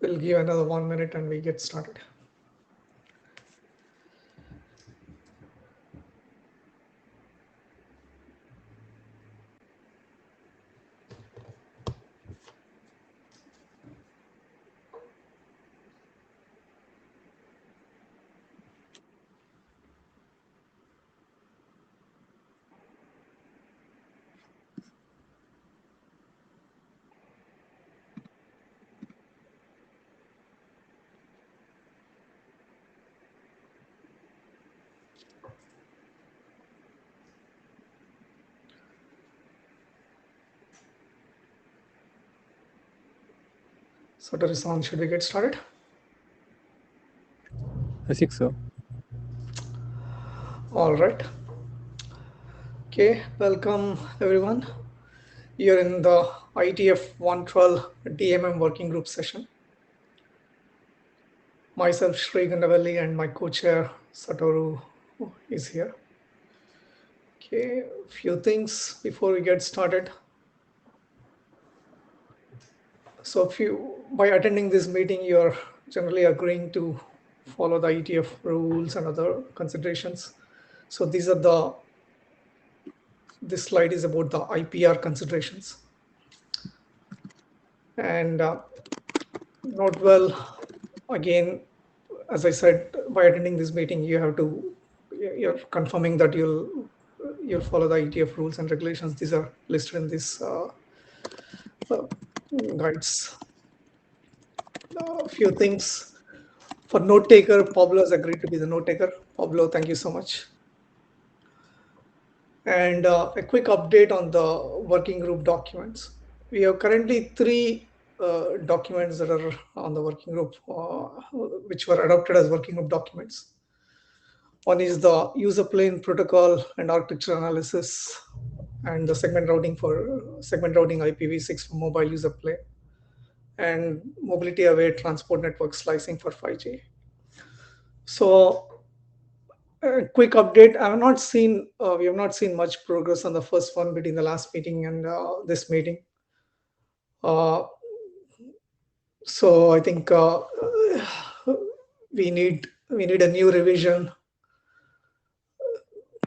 We'll give another 1 minute and we get started. So, Tarisan, should we get started? I think so. All right. Okay, welcome everyone. You're in the IETF112-DMM working group session. Myself, Srvcmup, and my co-chair, Satoru, is here. Okay, a few things before we get started. So, if you, by attending this meeting, you're generally agreeing to follow the IETF rules and other considerations. So, this slide is about the IPR considerations. And note well, again, as I said, by attending this meeting, you're confirming that you'll follow the IETF rules and regulations. These are listed in this guides. A few things for note taker. Pablo has agreed to be the note taker. Pablo, thank you so much. And a quick update on the working group documents. We have currently three documents that are on the working group, which were adopted as working group documents. One is the user plane protocol and architecture analysis, and the segment routing IPv6 for mobile user plane, and mobility aware transport network slicing for 5G. So, quick update. We have not seen much progress on the first one between the last meeting and this meeting. So I think we need a new revision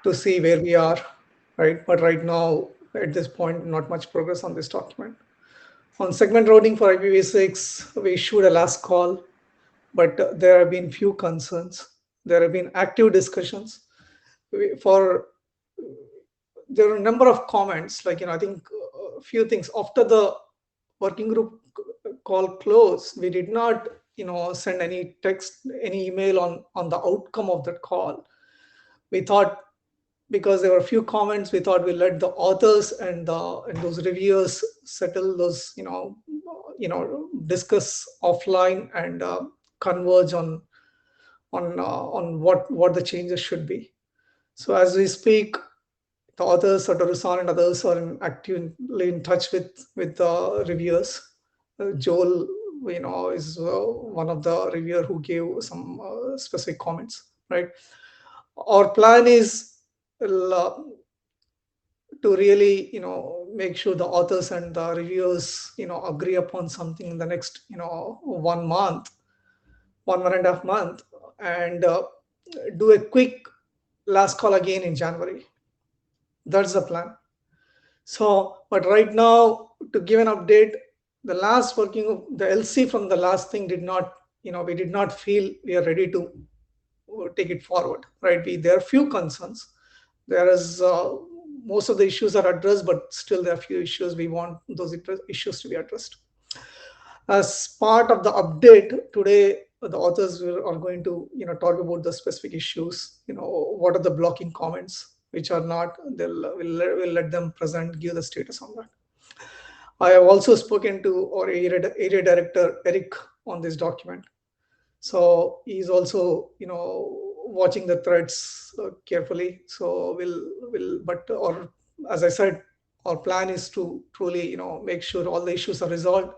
to see where we are, right? But right now, at this point, not much progress on this document. On segment routing for IPv6, we issued a last call, but there have been few concerns. There have been active discussions. There are a number of comments, like, I think a few things. After the working group call closed, we did not, send any text, any email on the outcome of that call. We thought, because there were a few comments, we thought we'll let the authors and those reviewers settle those, discuss offline and converge on what the changes should be. So as we speak, the authors, Satoru-san and others, are actively in touch with the reviewers. Joel, is one of the reviewer who gave some specific comments. Right. Our plan is to really, make sure the authors and the reviewers, agree upon something in the next, 1 month, 1.5 month, and do a quick last call again in January. That's the plan. So, but right now, to give an update, the LC from the last thing did not, we did not feel we are ready to take it forward, right? There are few concerns. There is most of the issues are addressed, but still there are few issues. We want those issues to be addressed. As part of the update today, the authors are going to, talk about the specific issues. What are the blocking comments which are not? We'll let them give the status on that. I have also spoken to our area director Eric on this document. So he's also, watching the threads carefully. So as I said, our plan is to truly, make sure all the issues are resolved,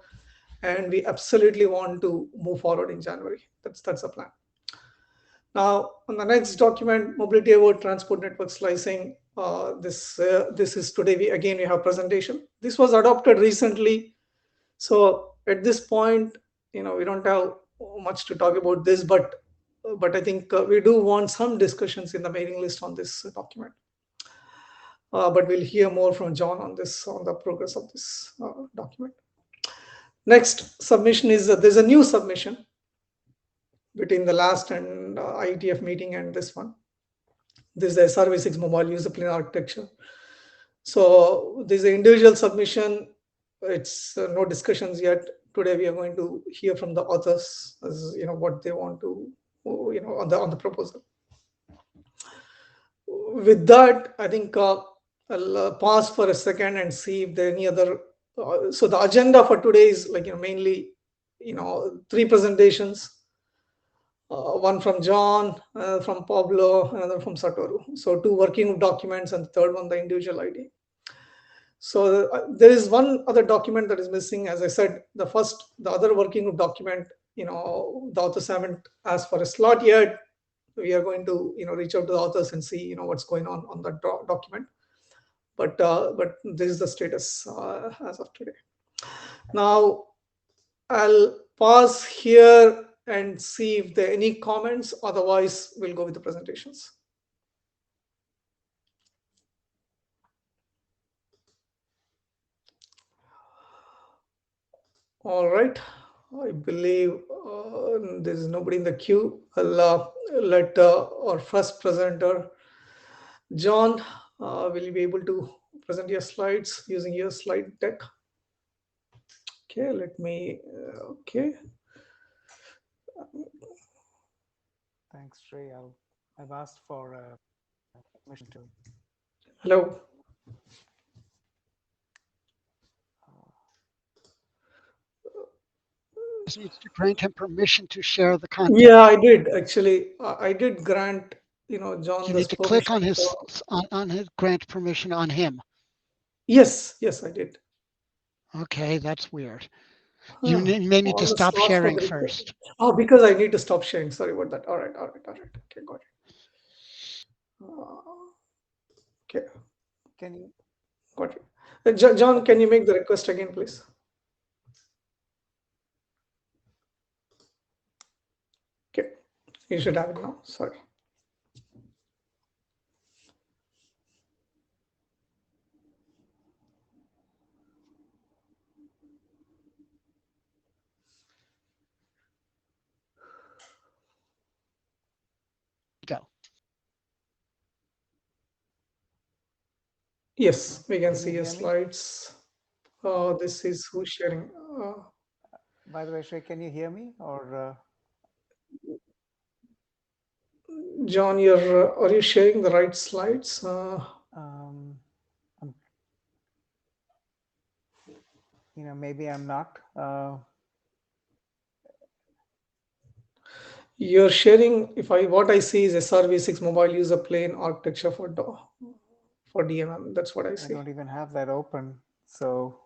and we absolutely want to move forward in January. That's the plan. Now, on the next document, mobility aware transport network slicing. This is today. We have presentation. This was adopted recently. So at this point, we don't have much to talk about this, but I think we do want some discussions in the mailing list on this document. But we'll hear more from John on this, on the progress of this document. Next submission is there's a new submission between the last and IETF meeting and this one. This is the Srv6 mobile user plane architecture. So there's an individual submission. It's no discussions yet. Today we are going to hear from the authors, as what they want to, on the proposal. With that, I think I'll pause for a second and see if there are any other. So the agenda for today is mainly 3 presentations. One from John, from Pablo, another from Satoru. So 2 working documents, and the third one the individual ID. So there is one other document that is missing. As I said, the other working group document, the authors haven't asked for a slot yet. We are going to reach out to the authors and see what's going on that document. But this is the status as of today. Now I'll pause here and see if there are any comments. Otherwise, we'll go with the presentations. All right. I believe there is nobody in the queue. I'll let our first presenter, John, will you be able to present your slides using your slide deck? Okay, let me, okay. Thanks, Sri. I've asked for permission to. Hello. Needs to grant him permission to share the content. Yeah, I did actually. I did grant, John. You need to click on his grant permission on him. Yes, I did. Okay, that's weird. You may need to stop sharing first. Oh, because I need to stop sharing. Sorry about that. All right. Okay, got it. Okay. Can you? Got it. John, can you make the request again, please? Okay, you should have it now. Sorry. Go. Yes, we can see your slides. This is who's sharing. By the way, Sri, can you hear me or? John, are you sharing the right slides? Maybe I'm not. You're sharing. What I see is Srv6 mobile user plane architecture for DMM. That's what I see. I don't even have that open, so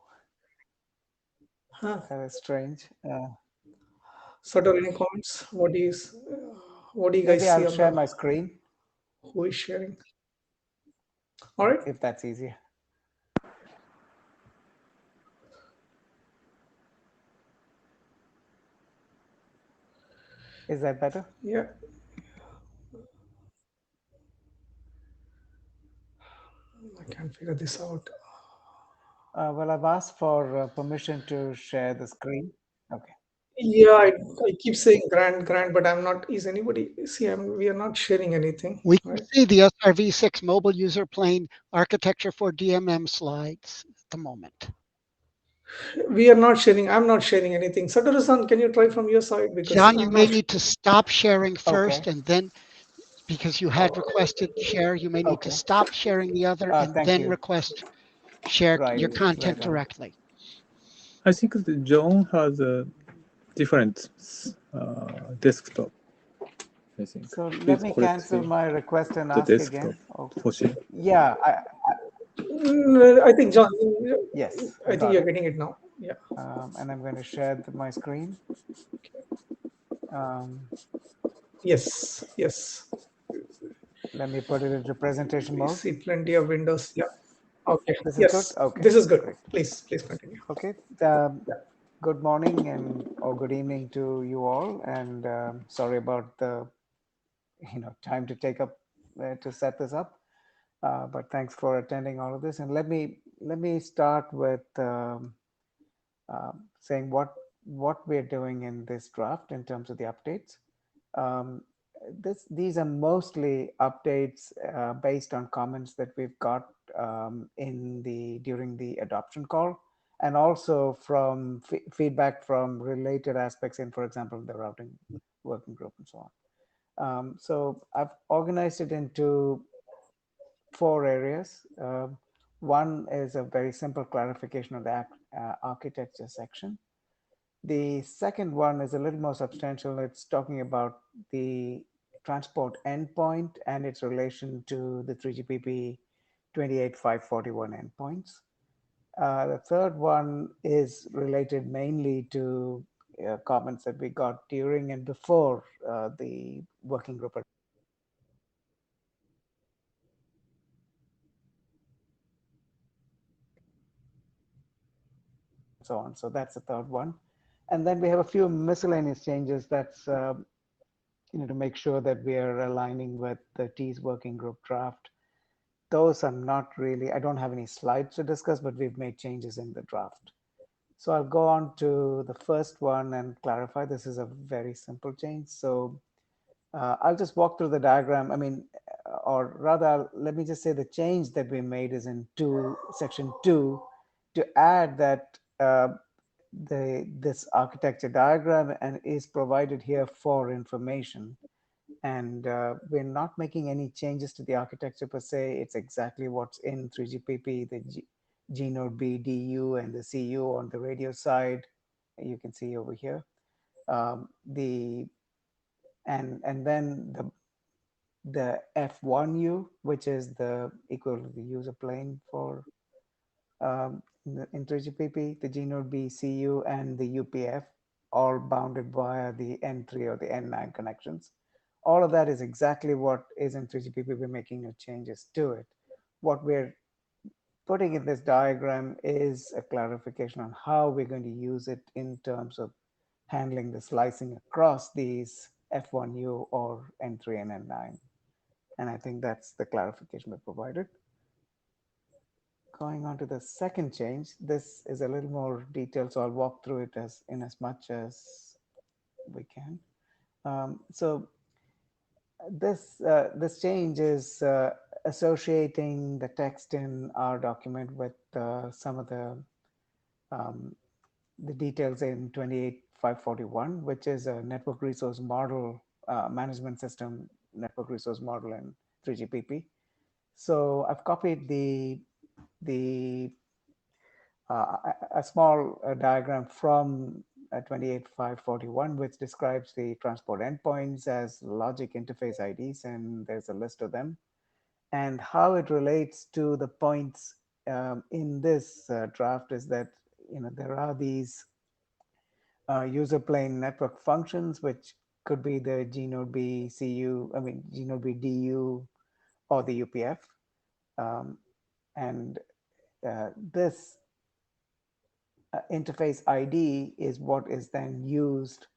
that is strange. Satoru, any comments? What do you guys maybe see? I'll share my screen. Who is sharing? All right. If that's easier. Is that better? Yeah. I can't figure this out. Well, I've asked for permission to share the screen. Okay. Yeah, I keep saying grant, but I'm not. Is anybody? See, we are not sharing anything. We can see the Srv6 mobile user plane architecture for DMM slides at the moment. We are not sharing. I'm not sharing anything. Satoru-san, can you try from your side? Because John, you may need to stop sharing first, okay. and then, because you had requested share, you may need to stop sharing the other and then request share your content directly. I think that John has a different desktop. I think. So let me cancel my request and ask again. Okay. Yeah, I think John. Yes, I think you're getting it now. Yeah. And I'm going to share my screen. Yes. Let me put it into presentation mode. See plenty of windows. Yeah. Okay. This is good. Okay. This is good. Great. Please continue. Okay. Good morning and or good evening to you all, and sorry about the time to take up to set this up, but thanks for attending all of this. And let me start with saying what we're doing in this draft in terms of the updates. Um, these are mostly updates based on comments that we've got during the adoption call, and also from feedback from related aspects in, for example, the routing working group and so on. So I've organized it into 4 areas. One is a very simple clarification of the architecture section. The second one is a little more substantial. It's talking about the transport endpoint and its relation to the 3GPP 28541 endpoints. The third one is related mainly to comments that we got during and before the working group. So on. So that's the third one. And then we have a few miscellaneous changes that's to make sure that we are aligning with the T's working group draft. Those are not really, I don't have any slides to discuss, but we've made changes in the draft. So I'll go on to the first one and clarify. This is a very simple change. So I'll just walk through the diagram. I mean, or rather, let me just say the change that we made is in section 2 to add that this architecture diagram and is provided here for information. And we're not making any changes to the architecture per se. It's exactly what's in 3GPP, the G node B, DU, and the CU on the radio side. You can see over here. And then the F1U, which is the equal to the user plane for in 3GPP, the G node B, CU, and the UPF, all bounded via the N3 or the N9 connections. All of that is exactly what is in 3GPP. We're making no changes to it. What we're putting in this diagram is a clarification on how we're going to use it in terms of handling the slicing across these F1U or N3 and N9. And I think that's the clarification we provided. Going on to the second change, this is a little more detailed, so I'll walk through it in as much as we can. So this change is associating the text in our document with some of the details in 28541, which is a network resource model management system network resource model in 3GPP. So I've copied a small diagram from 28541, which describes the transport endpoints as logic interface IDs, and there's a list of them, and how it relates to the points in this draft is that there are these user plane network functions, which could be the G node B CU, I mean G node B DU, or the UPF, and this interface ID is what is then used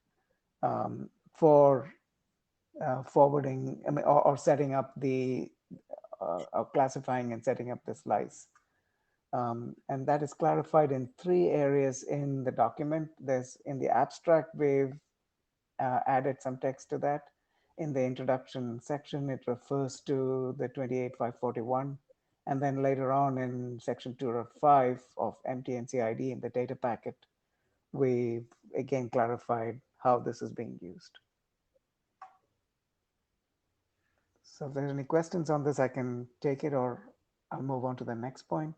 for forwarding, I mean, or setting up the classifying and setting up the slice. And that is clarified in 3 areas in the document. There's in the abstract, we've added some text to that. In the introduction section, it refers to the 28541. And then later on in section 2.5 of MTNCID in the data packet, we've again clarified how this is being used. So if there's any questions on this, I can take it, or I'll move on to the next point.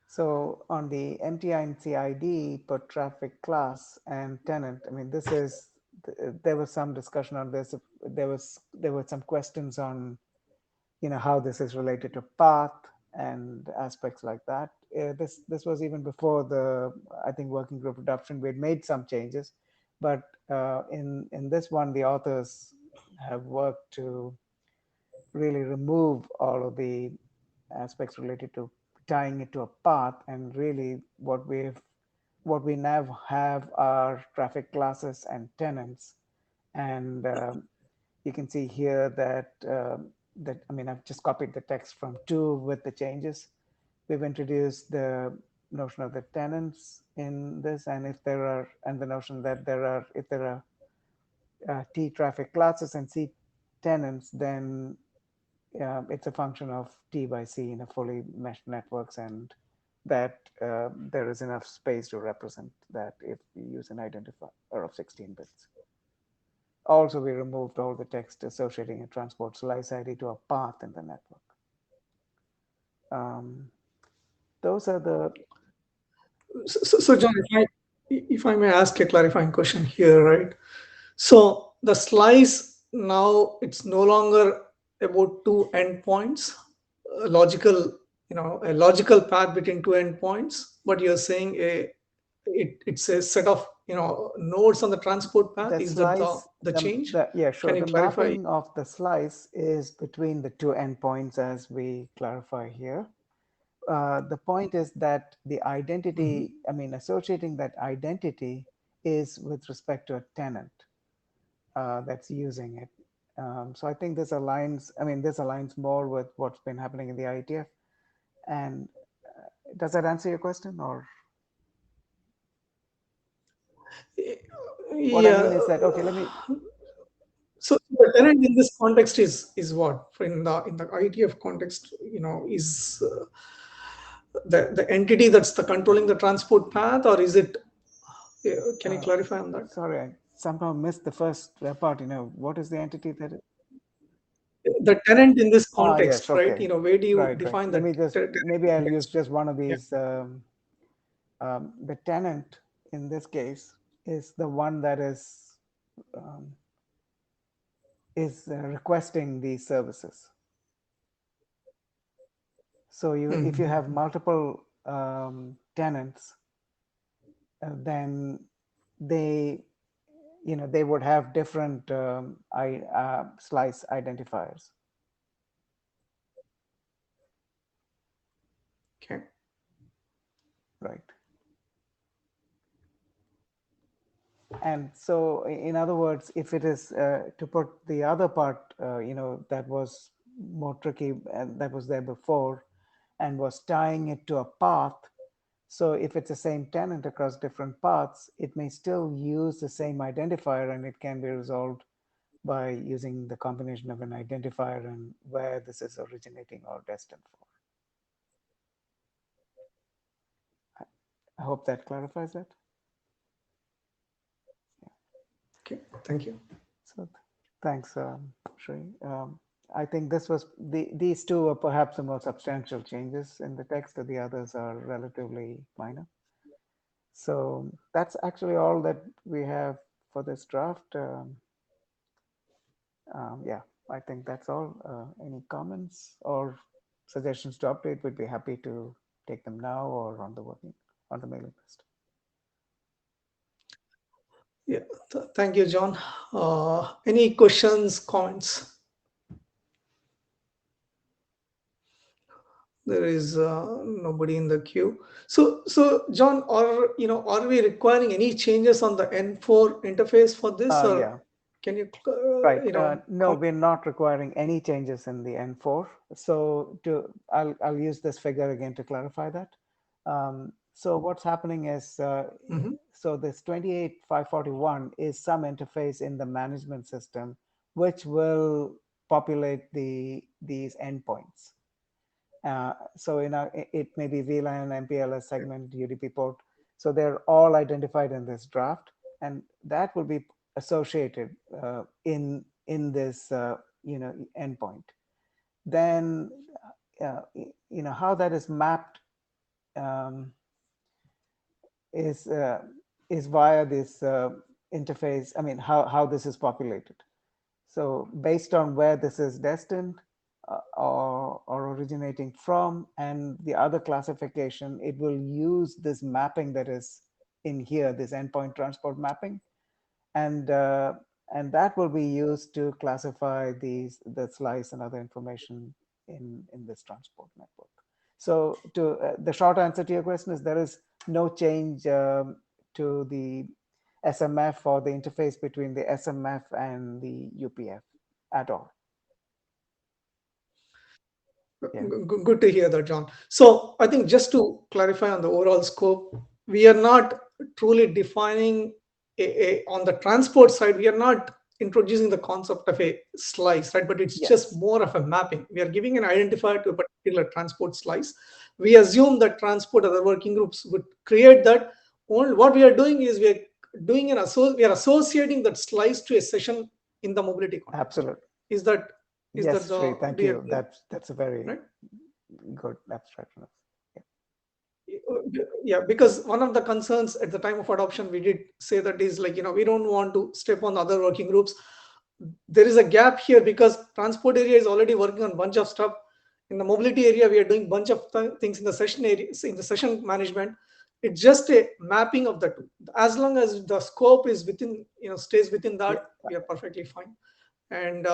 So on the MTNCID per traffic class and tenant, I mean, there was some discussion on this. There were some questions on, how this is related to path and aspects like that. This was even before the, I think, working group adoption. We had made some changes, but in this one, the authors have worked to really remove all of the aspects related to tying it to a path, and really what we've what we now have are traffic classes and tenants. And you can see here that, I've just copied the text from 2 with the changes. We've introduced the notion of the tenants in this, and the notion that if there are T traffic classes and C tenants, then it's a function of T by C in a fully meshed networks, and that there is enough space to represent that if we use an identifier of 16 bits. Also, we removed all the text associating a transport slice ID to a path in the network. Those are the... So John, if I may ask a clarifying question here, right? So the slice now, it's no longer about 2 endpoints, a logical path between 2 endpoints, but you're saying it's a set of nodes on the transport path. Is that the change? Yeah, sure. Can you the clarify? Mapping of the slice is between the 2 endpoints, as we clarify here. The point is that the identity, associating that identity is with respect to a tenant that's using it. So I think this aligns more with what's been happening in the IETF. And does that answer your question, or? What I mean is that, okay, let me... So the tenant in this context is what? In the IETF context, is the entity that's controlling the transport path, or is it? Can you clarify on that? Sorry, I somehow missed the first part. What is the entity that? The tenant in this context, yes, okay. right? Where do you define that? Maybe I'll use just one of these. Yeah. The tenant in this case is the one that is requesting these services. So if you have multiple tenants, then they would have different slice identifiers. Okay. Right. And so, in other words, if it is to put the other part, that was more tricky and that was there before, and was tying it to a path. So if it's the same tenant across different paths, it may still use the same identifier, and it can be resolved by using the combination of an identifier and where this is originating or destined for. I hope that clarifies it. Yeah. Okay, thank you. So thanks, Sri. I think these two are perhaps the more substantial changes in the text, and the others are relatively minor. So that's actually all that we have for this draft. Yeah, I think that's all. Any comments or suggestions to update? We'd be happy to take them now or on the mailing list. Yeah, thank you, John. Any questions, comments? There is nobody in the queue. So John, are we requiring any changes on the N4 interface for this? Or yeah. Can you? Right. No, we're not requiring any changes in the N4. So I'll use this figure again to clarify that. So what's happening is, so this 28541 is some interface in the management system, which will populate these endpoints. So it may be VLAN, MPLS segment, UDP port. So they're all identified in this draft, and that will be associated in this endpoint. Then how that is mapped is via this interface. I mean, how this is populated. So based on where this is destined or originating from, and the other classification, it will use this mapping that is in here, this endpoint transport mapping, and that will be used to classify the slice and other information in this transport network. So the short answer to your question is there is no change to the SMF or the interface between the SMF and the UPF at all. Yeah. Good to hear that, John. So I think just to clarify on the overall scope, we are not truly defining on the transport side, we are not introducing the concept of a slice, right? But it's just more of a mapping. We are giving an identifier to a particular transport slice. We assume that transport other working groups would create that. Only what we are doing is we are associating that slice to a session in the mobility context. Absolutely. Is that yes, Sri, thank you. That's a very right? good abstraction. Yeah, because one of the concerns at the time of adoption, we did say that is like, we don't want to step on other working groups. There is a gap here because transport area is already working on a bunch of stuff. In the mobility area, we are doing bunch of things in the session area, in the session management. It's just a mapping of the two. As long as the scope is within, stays within that, we are perfectly fine. And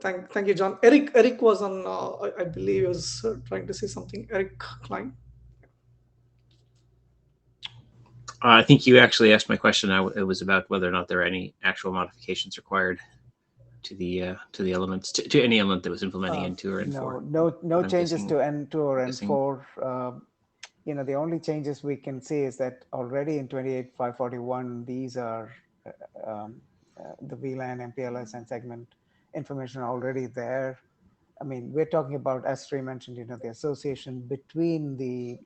thank you, John. Eric was on, I believe he was trying to say something. Eric Klein. I think you actually asked my question. It was about whether or not there are any actual modifications required to the elements, to any element that was implementing N2 or N4. No changes to N2 or N4. The only changes we can see is that already in 28.541, these are the VLAN, MPLS, and segment information already there. I mean, we're talking about, as Sri mentioned, the association between the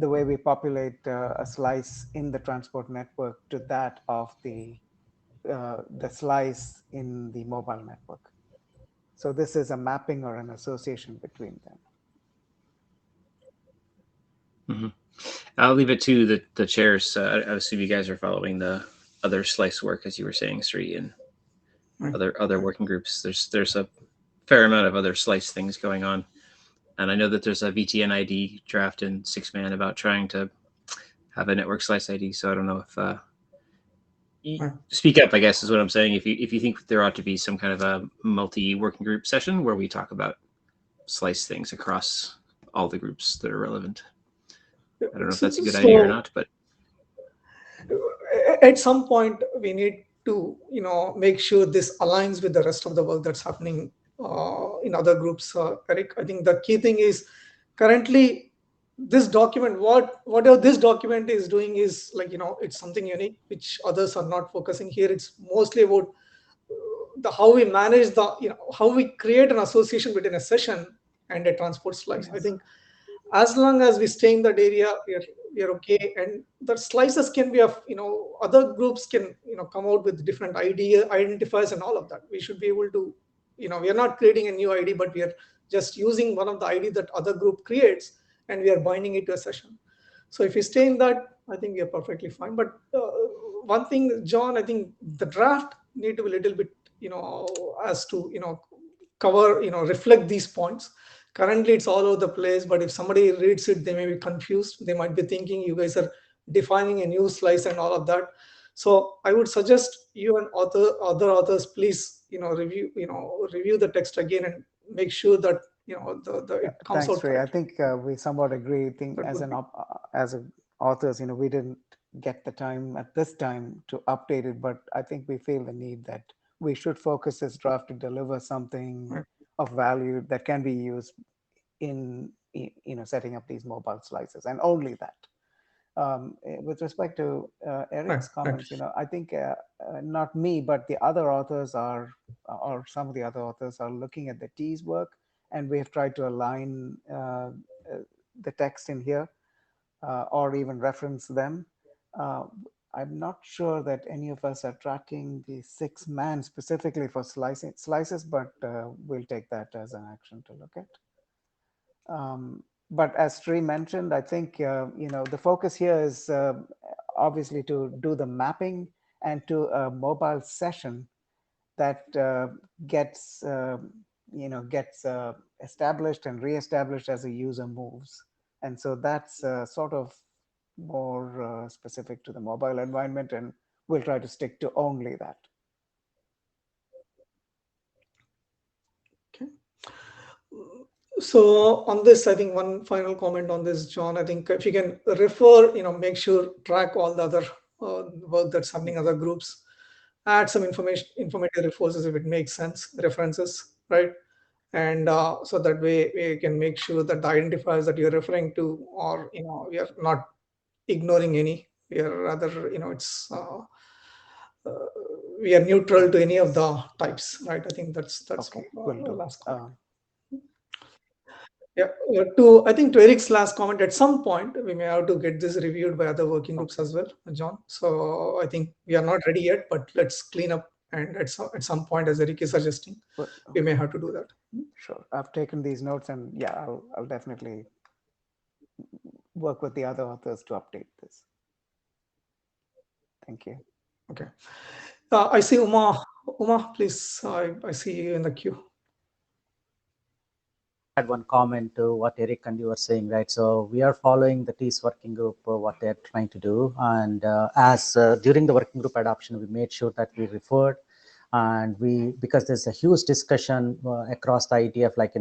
way we populate a slice in the transport network to that of the slice in the mobile network. So this is a mapping or an association between them. Mm-hmm. I'll leave it to the chairs. I assume you guys are following the other slice work, as you were saying, Sri, and other working groups. There's a fair amount of other slice things going on. And I know that there's a VTN ID draft in 6man about trying to have a network slice ID. So I don't know if speak up, I guess, is what I'm saying. If you think there ought to be some kind of a multi-working group session where we talk about slice things across all the groups that are relevant. I don't know if that's a good idea or not, but at some point we need to, make sure this aligns with the rest of the work that's happening in other groups. Eric, I think the key thing is currently this document, whatever this document is doing is like, it's something unique which others are not focusing here. It's mostly about how we manage how we create an association between a session and a transport slice. Yes. I think as long as we stay in that area, we are okay. And the slices can be of, other groups can, come out with different identifiers and all of that. We should be able to, we are not creating a new ID, but we are just using one of the ID that other group creates and we are binding it to a session. So if we stay in that, I think we are perfectly fine. But one thing, John, I think the draft need to be a little bit, as to, cover, reflect these points. Currently, it's all over the place, but if somebody reads it, they may be confused. They might be thinking you guys are defining a new slice and all of that. So I would suggest you and other authors, please, review the text again and make sure that it comes out. Thanks, Ray. I think we somewhat agree. I think as authors, we didn't get the time at this time to update it, but I think we feel the need that we should focus this draft to deliver something of value that can be used in setting up these mobile slices, and only that. With respect to Eric's comments, I think not me, but the other authors or some of the other authors are looking at the T's work, and we have tried to align the text in here or even reference them. I'm not sure that any of us are tracking the 6man specifically for slices, but we'll take that as an action to look at. But as Sri mentioned, I think the focus here is obviously to do the mapping and to a mobile session that gets established and reestablished as a user moves, and so that's sort of more specific to the mobile environment, and we'll try to stick to only that. Okay. So on this, I think one final comment on this, John. I think if you can refer, make sure track all the other work that's happening, other groups, add some informative resources if it makes sense, references, right? And so that way we can make sure that the identifiers that you're referring to, or we are not ignoring any. We are rather, we are neutral to any of the types, right? I think that's Okay, the last comment. I think to Eric's last comment, at some point we may have to get this reviewed by other working groups as well, John. So I think we are not ready yet, but let's clean up, and at some point, as Eric is suggesting, we may have to do that. Sure, I've taken these notes, and yeah, I'll definitely work with the other authors to update this. Thank you. Okay. I see Uma. Uma, please. I see you in the queue. Had one comment to what Eric and you were saying, right? So we are following the TEAS working group, what they're trying to do. And as during the working group adoption, we made sure that we referred, and because there's a huge discussion across the IETF, like,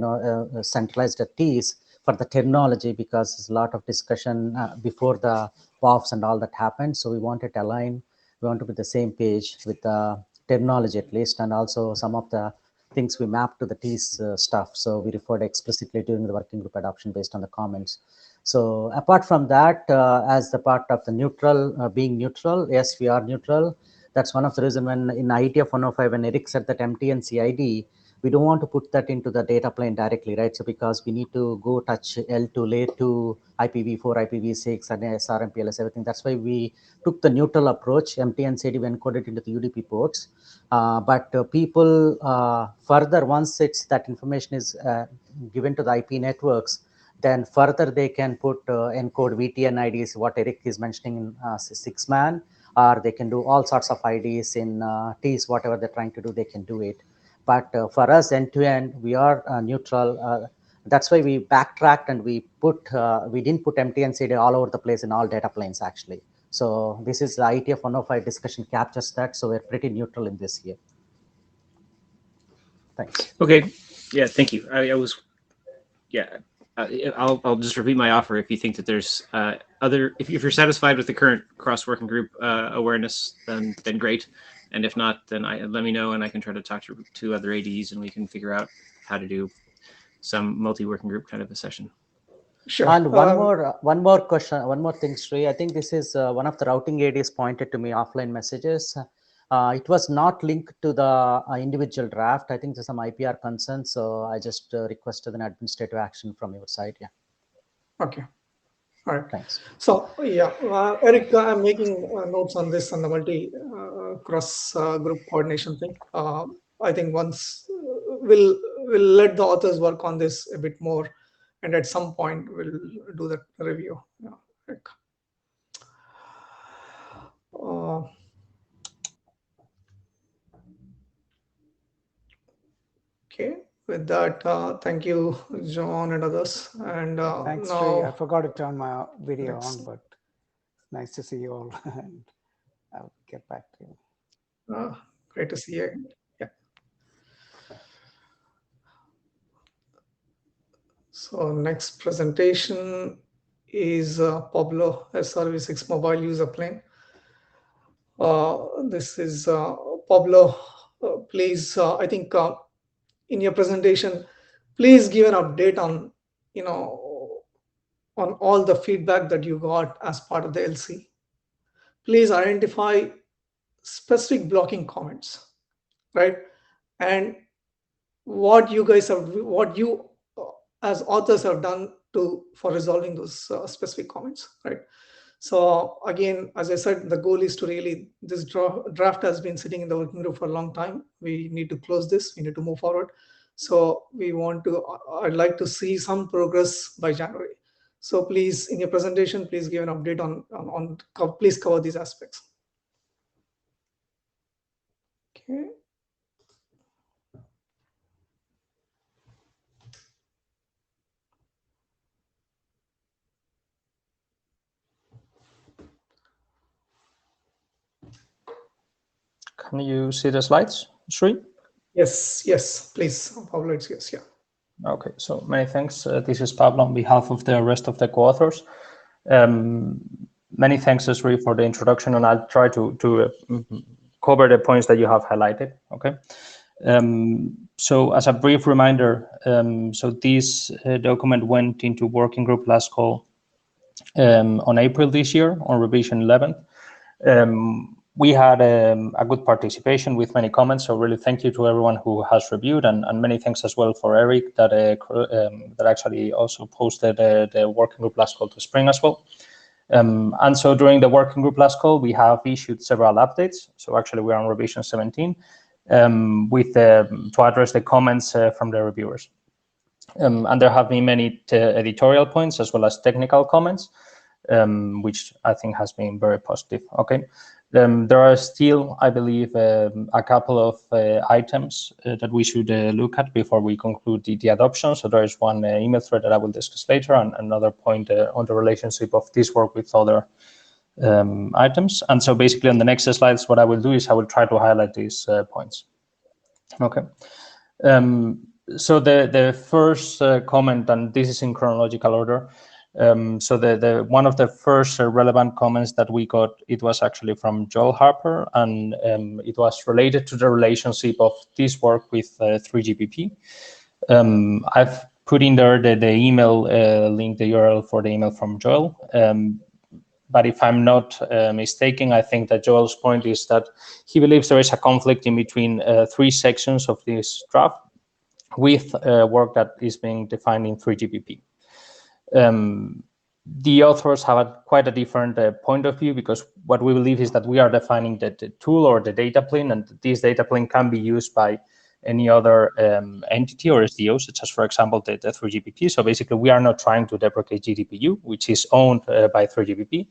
centralized at TEAS for the terminology, because there's a lot of discussion before the WAFs and all that happened. So we wanted to align, we want to be the same page with the terminology at least, and also some of the things we mapped to the TEAS stuff. So we referred explicitly during the working group adoption based on the comments. So apart from that, as the part of the neutral, being neutral, yes, we are neutral. That's one of the reasons when in IETF 105, when Eric said that MTN CID, we don't want to put that into the data plane directly, right? So because we need to go touch L2, layer 2, IPv4, IPv6, and SRMPLS, everything. That's why we took the neutral approach. MTN CID, we encoded into the UDP ports. But people further, once that information is given to the IP networks, then further they can put encode VTN IDs, what Eric is mentioning in 6-man, or they can do all sorts of IDs in TEAS, whatever they're trying to do, they can do it. But for us, end to end, we are neutral. That's why we backtracked and we didn't put MTN CD all over the place in all data planes actually. So this is the IETF 105 discussion captures that. So we're pretty neutral in this here. Thanks. Okay. Yeah. Thank you. I'll just repeat my offer. If you think that there's if you're satisfied with the current cross working group awareness, then great. And if not, then let me know, and I can try to talk to other ADs, and we can figure out how to do some multi-working group kind of a session. Sure. And one more question, one more thing, Sri. I think this is one of the routing ADs pointed to me offline messages. It was not linked to the individual draft. I think there's some IPR concerns, so I just requested an administrative action from your side. Yeah. Okay. All right. Thanks. So yeah, Eric, I'm making notes on this on the multi cross group coordination thing. I think once we'll let the authors work on this a bit more, and at some point we'll do that review. Yeah, Eric. Okay. With that, thank you, John and others. And thanks, now Sri. I forgot to turn my video on, but it's nice to see you all, and I'll get back to you. Great to see you again. Yeah. So next presentation is Pablo Srvcmup mobile user plane. This is Pablo. Please, I think in your presentation, please give an update on on all the feedback that you got as part of the LC. Please identify specific blocking comments, right? And what you guys have, what you as authors have done for resolving those specific comments, right? So again, as I said, the goal is to really, this draft has been sitting in the working group for a long time. We need to close this, we need to move forward. So we want to, I'd like to see some progress by January. So please, in your presentation, please give an update on please cover these aspects. Okay. Can you see the slides, Sri? Yes, please. Pablo, it's yes, yeah. Okay, so many thanks. This is Pablo on behalf of the rest of the co-authors. Many thanks, Sri, for the introduction, and I'll try to cover the points that you have highlighted. Okay. So as a brief reminder, so this document went into working group last call on April this year on revision 11th. We had a good participation with many comments, so really thank you to everyone who has reviewed, and many thanks as well for Eric that that actually also posted the working group last call to Spring as well. And so during the working group last call, we have issued several updates. So actually we're on revision 17 with to address the comments from the reviewers. And there have been many editorial points as well as technical comments, which I think has been very positive. Okay. There are still, I believe, a couple of items that we should look at before we conclude the adoption. So there is one email thread that I will discuss later, and another point on the relationship of this work with other items. And so basically on the next slides, what I will do is I will try to highlight these points. Okay. So the first comment, and this is in chronological order. So the one of the first relevant comments that we got, it was actually from Joel Harper, and it was related to the relationship of this work with 3GPP. I've put in there the email link, the URL for the email from Joel. But if I'm not mistaken, I think that Joel's point is that he believes there is a conflict in between three sections of this draft with work that is being defined in 3GPP. The authors have quite a different point of view, because what we believe is that we are defining the tool or the data plane, and this data plane can be used by any other entity or SDO, such as, for example, the 3GPP. So basically, we are not trying to deprecate GDPU, which is owned by 3GPP.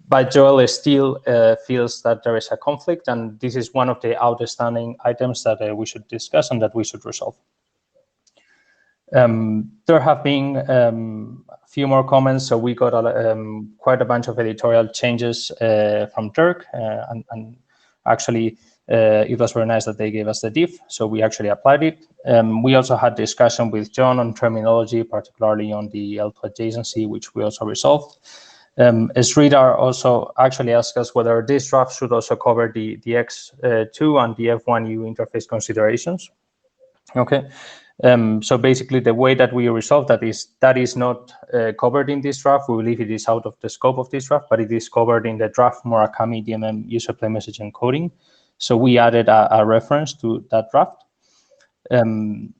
But Joel still feels that there is a conflict, and this is one of the outstanding items that we should discuss and that we should resolve. There have been a few more comments, so we got quite a bunch of editorial changes from Dirk, and actually it was very nice that they gave us the diff, so we actually applied it. We also had discussion with John on terminology, particularly on the L2 adjacency, which we also resolved. Sridhar also actually asked us whether this draft should also cover the X2 and the F1U interface considerations. Okay. So basically, the way that we resolve that is not covered in this draft. We believe it is out of the scope of this draft, but it is covered in the draft Murakami DMM user play message encoding. So we added a reference to that draft. And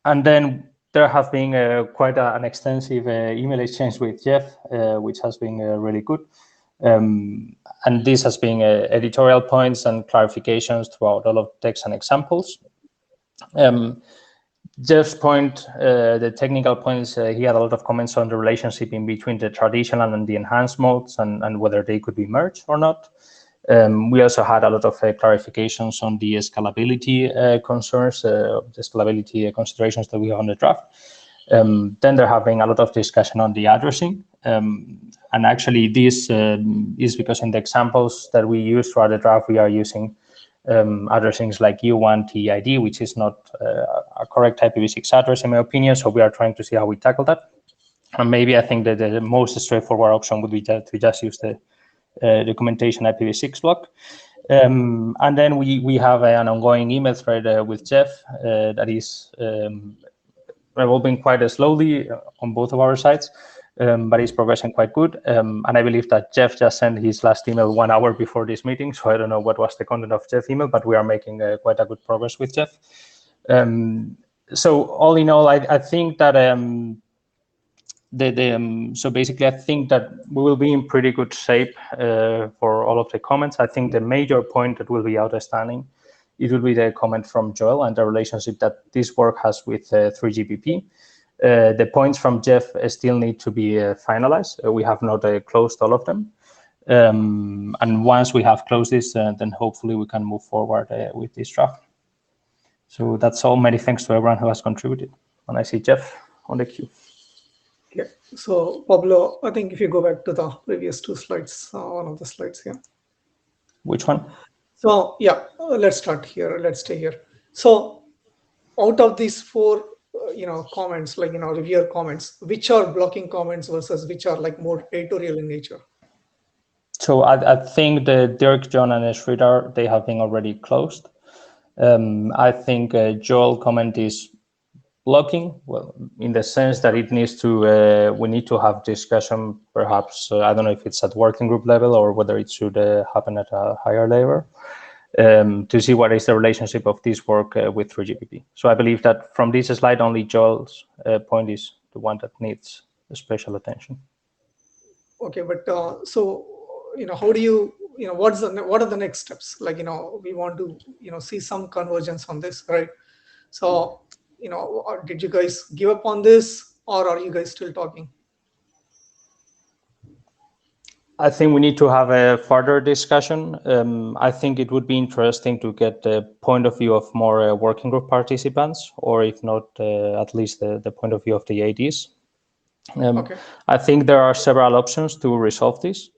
then there have been quite an extensive email exchange with Jeff, which has been really good. And this has been editorial points and clarifications throughout all of text and examples. Jeff's point, the technical points, he had a lot of comments on the relationship in between the traditional and the enhanced modes, and whether they could be merged or not. We also had a lot of clarifications on the scalability concerns, the scalability considerations that we have on the draft. Then there have been a lot of discussion on the addressing. And actually this is because in the examples that we use throughout the draft, we are using addressings like U1TID, which is not a correct IPv6 address, in my opinion. So we are trying to see how we tackle that. And maybe I think that the most straightforward option would be to just use the documentation IPv6 block. And then we have an ongoing email thread with Jeff that is evolving quite slowly on both of our sides. But it's progressing quite good. And I believe that Jeff just sent his last email 1 hour before this meeting. So I don't know what was the content of Jeff's email, but we are making quite a good progress with Jeff. So all in all, I think that so basically, I think that we will be in pretty good shape for all of the comments. I think the major point that will be outstanding, it will be the comment from Joel and the relationship that this work has with 3GPP. The points from Jeff still need to be finalized. We have not closed all of them. And once we have closed this, then hopefully we can move forward with this draft. So that's all. Many thanks to everyone who has contributed. And I see Jeff on the queue. Yeah. So Pablo, I think if you go back to the previous 2 slides, one of the slides here. Which one? So yeah, let's start here. Let's stay here. So out of these four, comments, like, reviewer comments, which are blocking comments versus which are like more editorial in nature? So I think the Dirk, John, and Sridhar, they have been already closed. I think Joel comment is blocking, well, in the sense that it needs to, we need to have discussion, perhaps, I don't know if it's at working group level or whether it should happen at a higher level, to see what is the relationship of this work with 3GPP. So I believe that from this slide, only Joel's point is the one that needs special attention. Okay, but so, how do you, what are the next steps? Like, we want to, see some convergence on this, right? So, did you guys give up on this, or are you guys still talking? I think we need to have a further discussion. I think it would be interesting to get the point of view of more working group participants, or if not, at least the point of view of the ADs. Okay. I think there are several options to resolve this,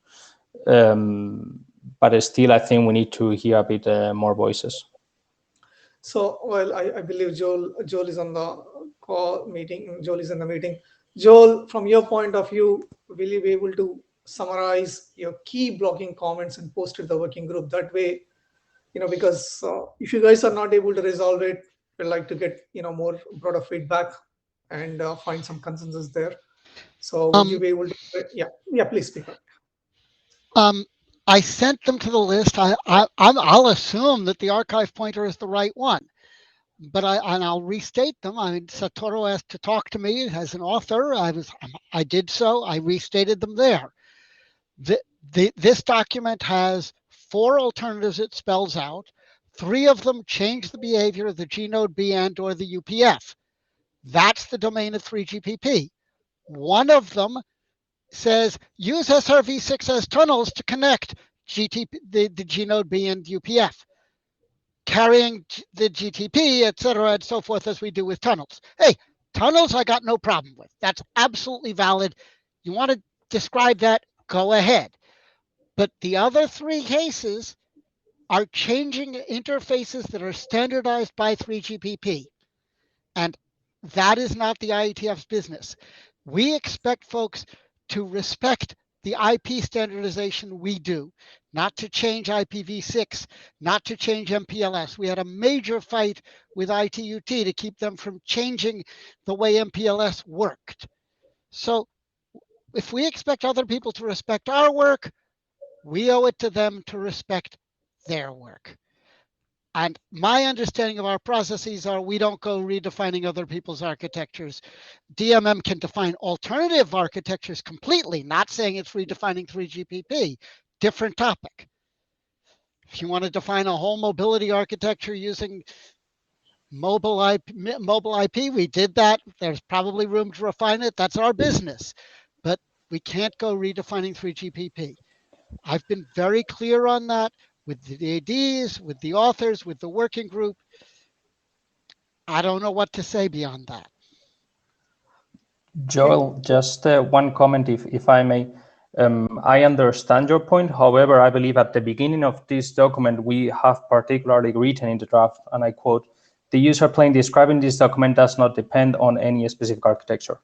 but still, I think we need to hear a bit more voices. So, well, I believe Joel is on the call meeting. Joel is in the meeting. Joel, from your point of view, will you be able to summarize your key blocking comments and post it to the working group? That way, because if you guys are not able to resolve it, we'd like to get, more broader feedback and find some consensus there. So would you be able to, yeah, please speak up. I sent them to the list. I'll assume that the archive pointer is the right one, but I'll restate them. I mean, Satoru asked to talk to me as an author. I did so. I restated them there. This document has 4 alternatives it spells out. 3 of them change the behavior of the Gnode B and/or the UPF. That's the domain of 3GPP. One of them says use SRv6 as tunnels to connect the Gnode B and UPF, carrying the GTP, etc., and so forth, as we do with tunnels. Hey, tunnels I got no problem with. That's absolutely valid. You want to describe that, go ahead. But the other 3 cases are changing interfaces that are standardized by 3GPP. And that is not the IETF's business. We expect folks to respect the IP standardization we do, not to change IPv6, not to change MPLS. We had a major fight with ITUT to keep them from changing the way MPLS worked. So if we expect other people to respect our work, we owe it to them to respect their work. And my understanding of our processes are we don't go redefining other people's architectures. DMM can define alternative architectures completely, not saying it's redefining 3GPP, different topic. If you want to define a whole mobility architecture using mobile IP, we did that. There's probably room to refine it. That's our business. But we can't go redefining 3GPP. I've been very clear on that with the ADs, with the authors, with the working group. I don't know what to say beyond that. Joel, just one comment, if I may. I understand your point. However, I believe at the beginning of this document, we have particularly written in the draft, and I quote, the user plane describing this document does not depend on any specific architecture.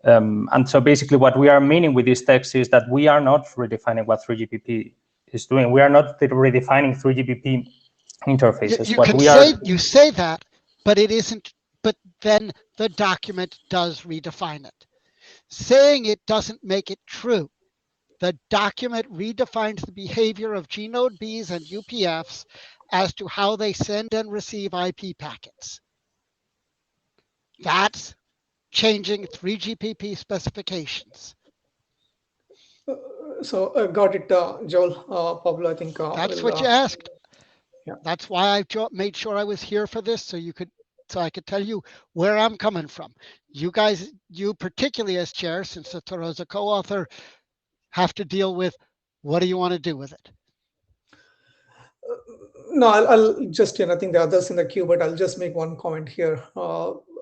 And so basically what we are meaning with this text is that we are not redefining what 3GPP is doing. We are not redefining 3GPP interfaces. You say that, but it isn't. But then the document does redefine it. Saying it doesn't make it true. The document redefines the behavior of Gnode Bs and UPFs as to how they send and receive IP packets. That's changing 3GPP specifications. So got it, Joel. Pablo, I think that's what you asked. Yeah. That's why I made sure I was here for this, so I could tell you where I'm coming from. You guys, you particularly as chair, since Satoru is a co-author, have to deal with what do you want to do with it. No, I'll just, I think the others in the queue, but I'll just make one comment here.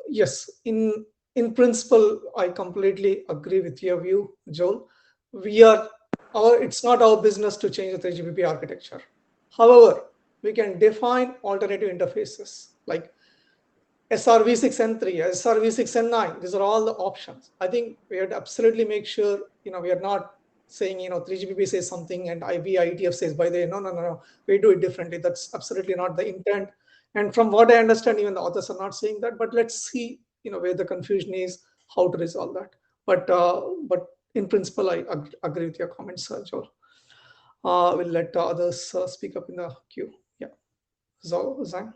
Yes, in principle, I completely agree with your view, Joel. It's not our business to change the 3GPP architecture. However, we can define alternative interfaces. Like SRv6N3, SRv6N9, these are all the options. I think we have to absolutely make sure, we are not saying, 3GPP says something and IETF says, by the way, no, we do it differently. That's absolutely not the intent. And from what I understand, even the authors are not saying that, but let's see, where the confusion is, how to resolve that. But in principle, I agree with your comments, Joel. We'll let others speak up in the queue. Yeah. Zhang?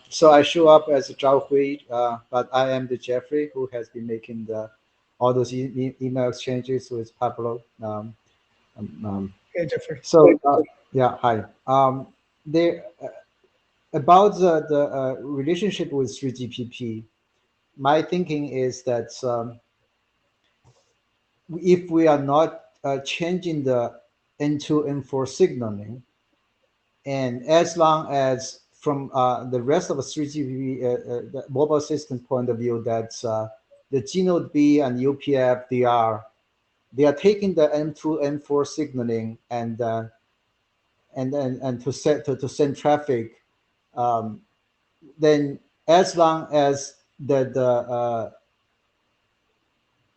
So I show up as Zhao Hui, but I am the Jeffrey who has been making all those email exchanges with Pablo. Hey, Jeffrey. So yeah, hi. About the relationship with 3GPP, my thinking is that if we are not changing the N2, N4 signaling, and as long as from the rest of the 3GPP, the mobile system point of view, that the GNode B and UPF, they are taking the N2, N4 signaling and to send traffic, then as long as the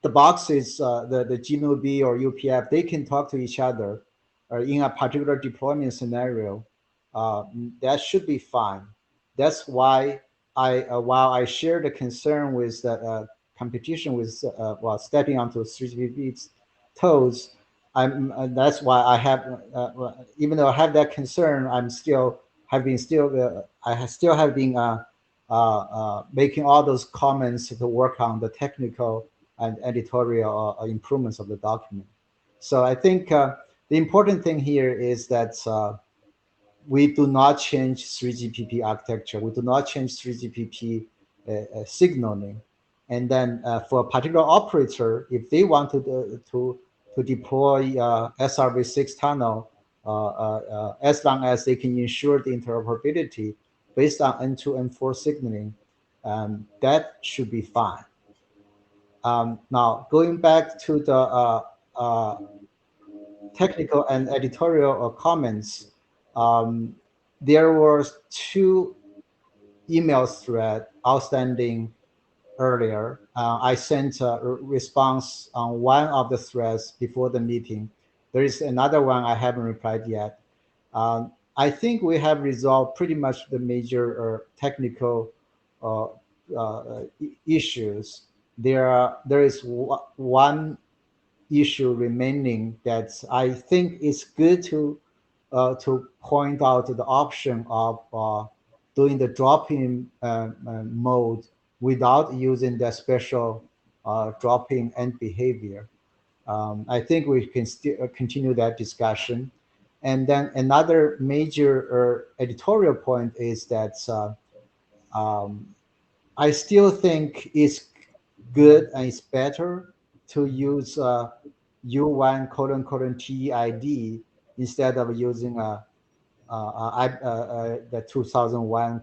boxes, the GNode B or UPF, they can talk to each other in a particular deployment scenario, that should be fine. That's why while I share the concern with the competition with while stepping onto 3GPP's toes, that's why I have even though I have that concern, I still have been making all those comments to work on the technical and editorial improvements of the document. So I think the important thing here is that we do not change 3GPP architecture. We do not change 3GPP signaling. And then for a particular operator, if they want to deploy SRv6 tunnel, as long as they can ensure the interoperability based on N2, N4 signaling, that should be fine. Now, going back to the technical and editorial comments, there were 2 email threads outstanding earlier. I sent a response on one of the threads before the meeting. There is another one I haven't replied yet. I think we have resolved pretty much the major technical issues. There is one issue remaining that I think is good to point out the option of doing the drop-in mode without using the special drop-in end behavior. I think we can still continue that discussion. And then another major editorial point is that I still think it's good and it's better to use U1 : TEID instead of using the 2001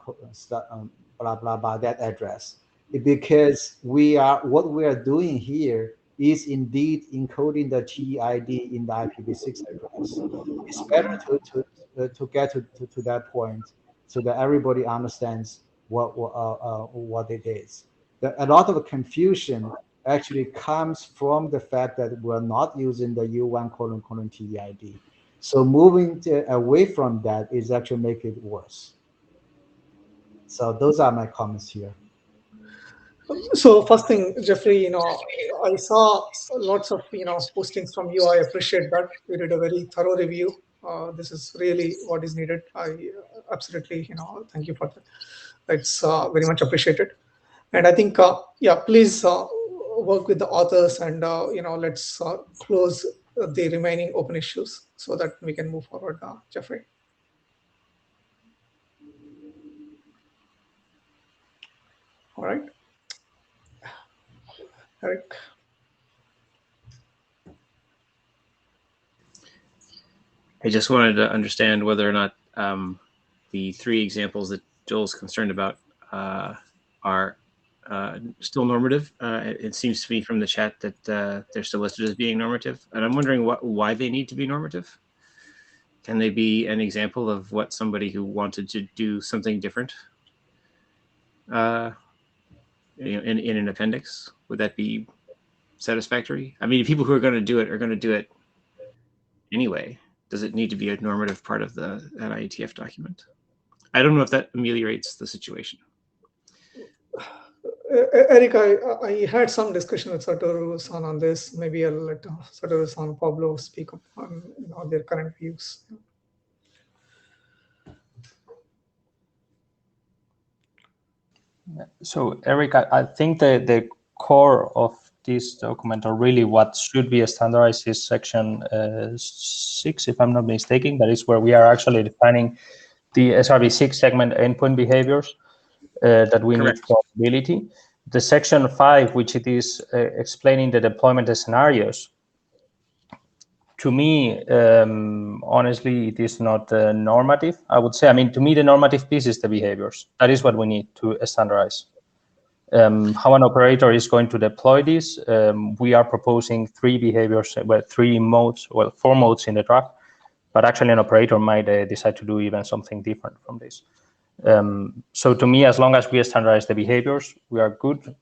blah blah blah, that address, because what we are doing here is indeed encoding the TEID in the IPv6 address. It's better to get to that point so that everybody understands what it is. A lot of confusion actually comes from the fact that we're not using the U1 : TEID. So moving away from that is actually make it worse. So those are my comments here. So first thing, Jeffrey, I saw lots of postings from you. I appreciate that. You did a very thorough review. This is really what is needed. I absolutely thank you for that. It's very much appreciated. And I think yeah, please work with the authors and let's close the remaining open issues so that we can move forward. Jeffrey. All right. Eric. I just wanted to understand whether or not the 3 examples that Joel's concerned about are still normative. It seems to be from the chat that they're still listed as being normative, and I'm wondering why they need to be normative. Can they be an example of what somebody who wanted to do something different in an appendix? Would that be satisfactory? I mean, people who are going to do it are going to do it anyway. Does it need to be a normative part of an IETF document? I don't know if that ameliorates the situation. Eric, I had some discussion with Satoru-san on this. Maybe I'll let Satoru-san, Pablo speak up on their current views. So, Eric, I think the core of this document, or really what should be standardized, is section 6, if I'm not mistaken. That is where we are actually defining the SRv6 segment endpoint behaviors that we Correct. need for mobility. The section 5, which it is explaining the deployment scenarios, to me, honestly, it is not normative, I would say. I mean, to me, the normative piece is the behaviors. That is what we need to standardize. How an operator is going to deploy this, we are proposing 3 behaviors, well, 3 modes, well, 4 modes in the draft, but actually an operator might decide to do even something different from this. So to me, as long as we standardize the behaviors, we are good.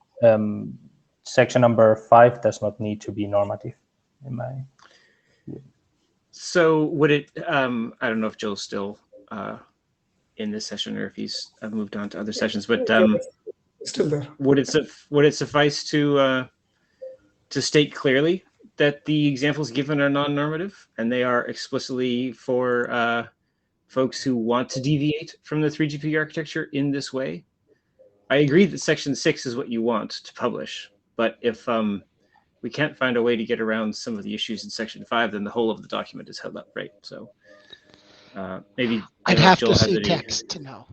Section number 5 does not need to be normative, in my view. So would it, I don't know if Joe's still in this session or if he's moved on to other sessions, but Still there. would it suffice to state clearly that the examples given are non-normative and they are explicitly for folks who want to deviate from the 3GPP architecture in this way? I agree that section 6 is what you want to publish, but if we can't find a way to get around some of the issues in section 5, then the whole of the document is held up, right? So maybe I'd have Joel to has see any- text to know.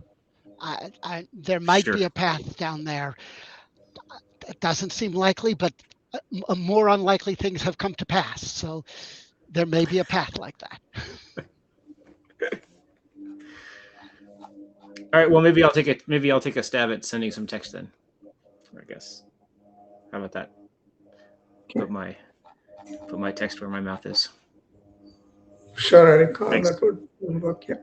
There might Sure. be a path down there. It doesn't seem likely, but more unlikely things have come to pass. So there may be a path like that. All right. Well, maybe I'll take a stab at sending some text then, I guess. How about that? Okay. Put my text where my mouth is. Sure, Eric. Thanks. That would work. Yeah.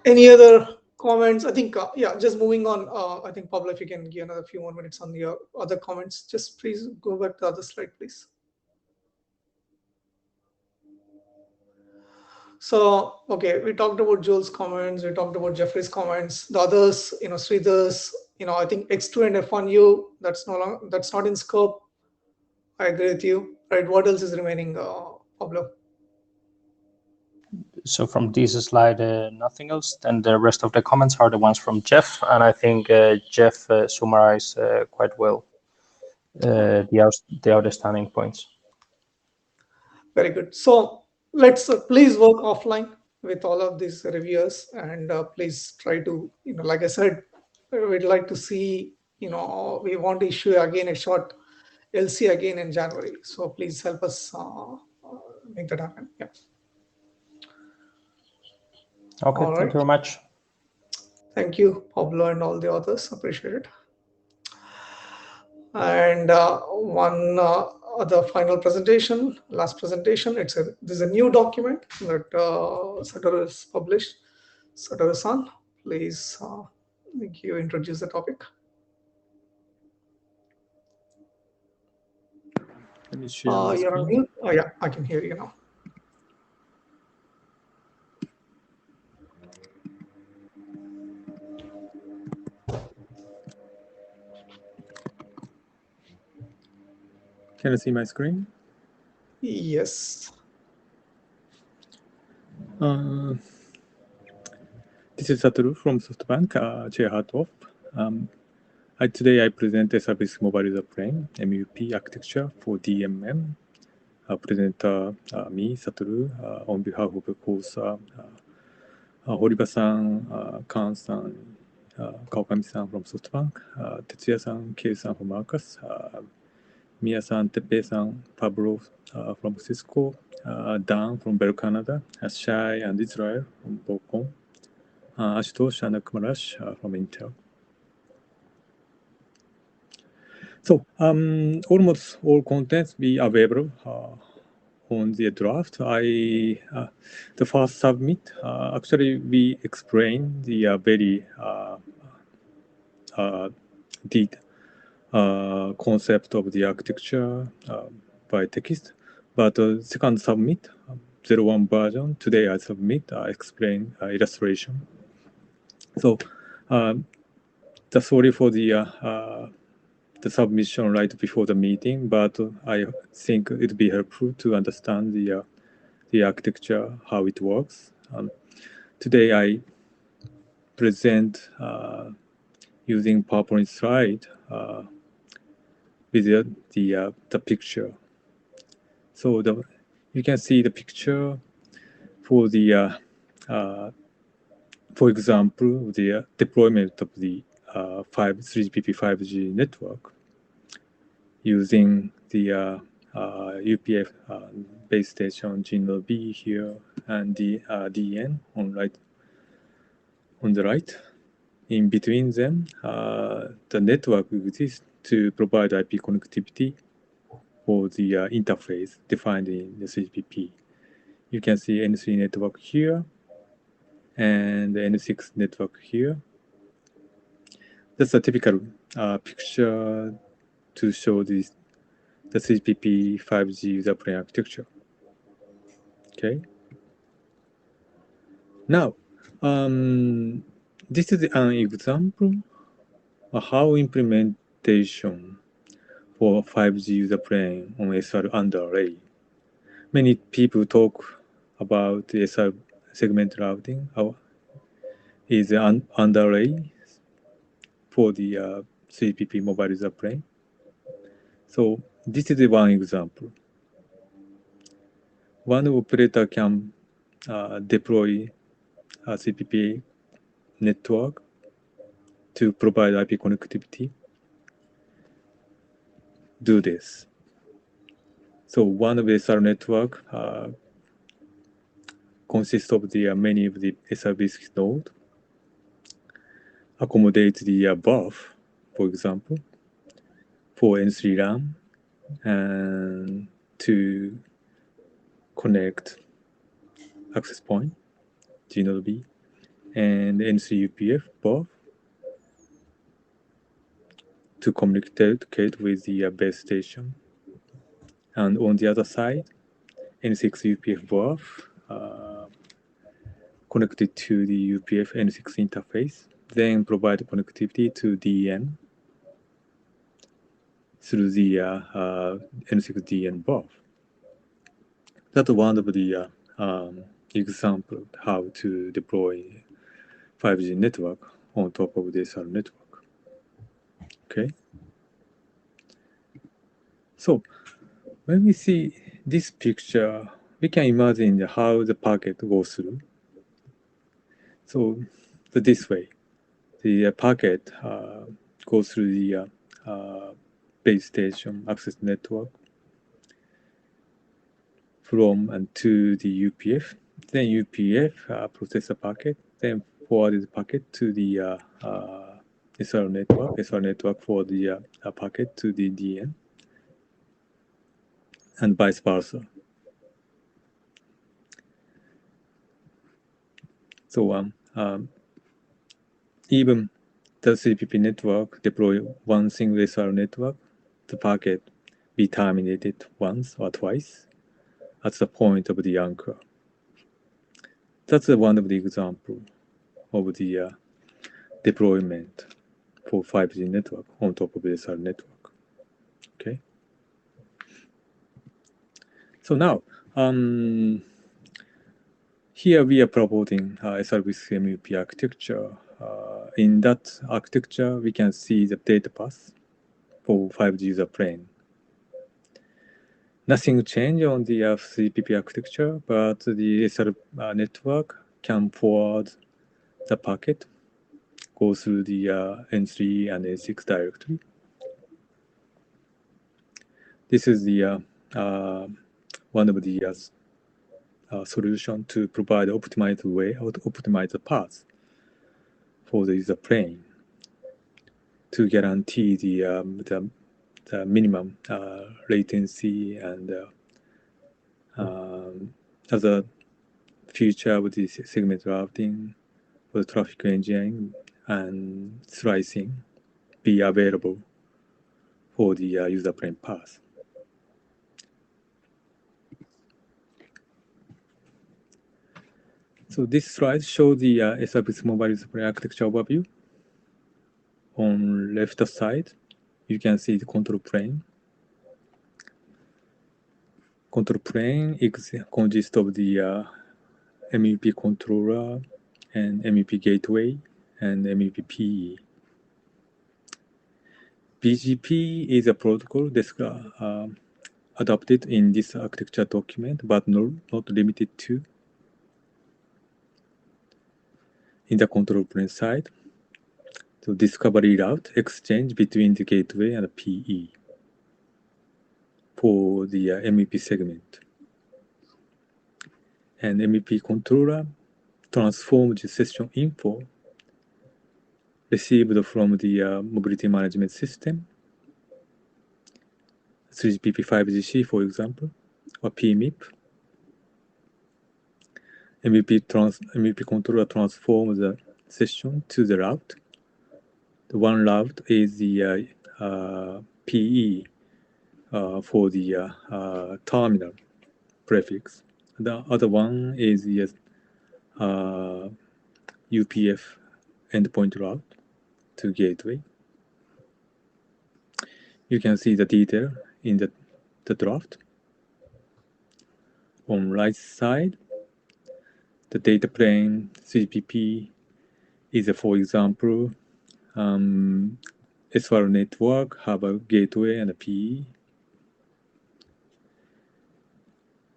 Any other comments? I think, yeah, just moving on. I think, Pablo, if you can give another few more minutes on the other comments, just please go back to the other slide, please. So, okay, we talked about Joel's comments. We talked about Jeffrey's comments. The others, Sridhar's, I think X2 and F1U, that's not in scope. I agree with you. Right. What else is remaining, Pablo? So from this slide, nothing else. Then the rest of the comments are the ones from Jeff, and I think Jeff summarized quite well the outstanding points. Very good. So let's please work offline with all of these reviewers, and please try to, like I said, we'd like to see, we want to issue again a short LC again in January. So please help us make that happen. Yeah. Okay, All right. thank you very much. Thank you, Pablo, and all the others. Appreciate it. And one other final presentation, last presentation. This is a new document that Satoru has published. Satoru-san, please you introduce the topic. Let me share my You're on screen. mute. Oh yeah, I can hear you now. Can you see my screen? Yes. This is Satoru from SoftBank, Chair Harthoff. Today I present a service mobile user plane, MUP architecture for DMM. Presenter me, Satoru, on behalf of course Horiba-san, Kan-san, Kawakami-san from SoftBank, Tetsuya-san, Kei-san from Marcus, Mia-san, Teppei-san, Pablo from Cisco, Dan from Bell Canada, Shai and Israel from Bocon, Ashutosh and Kumarash from Intel. So almost all contents be available on the draft, the first submit, actually we explain the very deep concept of the architecture by text. But second submit, 01 version, today I submit, explain illustration. So sorry for the submission right before the meeting, but I think it would be helpful to understand the architecture, how it works. Today I present using PowerPoint slide with the picture. So you can see the picture for the for example, the deployment of the 3GPP 5G network using the UPF base station Gino B here and the DN on the right. In between them, the network exists to provide IP connectivity for the interface defined in the 3GPP. You can see N3 network here and the N6 network here. That's a typical picture to show the 3GPP 5G user plane architecture. Okay. Now, this is an example of how implementation for 5G user plane on SR underlay. Many people talk about the SR segment routing is an underlay for the 3GPP mobile user plane. So this is one example. One operator can deploy a 3GPP network to provide IP connectivity. Do this. So one of the SR network consists of the many of the SR-based node, accommodate the above, for example, for N3 LAN and to connect access point, G node B, and N3 UPF both to communicate with the base station. And on the other side, N6 UPF both connected to the UPF N6 interface, then provide connectivity to DN through the N6 DN both. That's one of the example how to deploy 5G network on top of the SR network. Okay. So when we see this picture, we can imagine how the packet goes through. So this way, the packet goes through the base station access network from and to the UPF. Then UPF process the packet, then forward the packet to the SR network for the packet to the DN, and vice versa. So even the 3GPP network deploy one single SR network, the packet be terminated once or twice at the point of the anchor. That's one of the examples of the deployment for 5G network on top of the SR network. Okay. So now, here we are proposing Srvcmup architecture. In that architecture, we can see the data path for 5G user plane. Nothing changed on the 3GPP architecture, but the SR network can forward the packet, go through the N3 and N6 directly. This is the one of the solution to provide optimized way or to optimize the path for the user plane to guarantee the minimum latency and as a future of the segment routing for traffic engineering and slicing be available for the user plane path. So this slide shows the Srvcmup mobile display architecture overview. On left side, you can see the control plane. Control plane consists of the MUP controller and MUP gateway and MUP PE. BGP is a protocol adopted in this architecture document, but not limited to. In the control plane side, so discovery route exchange between the gateway and the PE for the MEP segment. And MEP controller transforms the session info received from the mobility management system, 3GPP 5GC, for example, or PMIP. MEP controller transforms the session to the route. The one route is the PE for the terminal prefix. The other one is the UPF endpoint route to gateway. You can see the detail in the draft. On right side, the data plane CGPP is, for example, SR network have a gateway and a PE.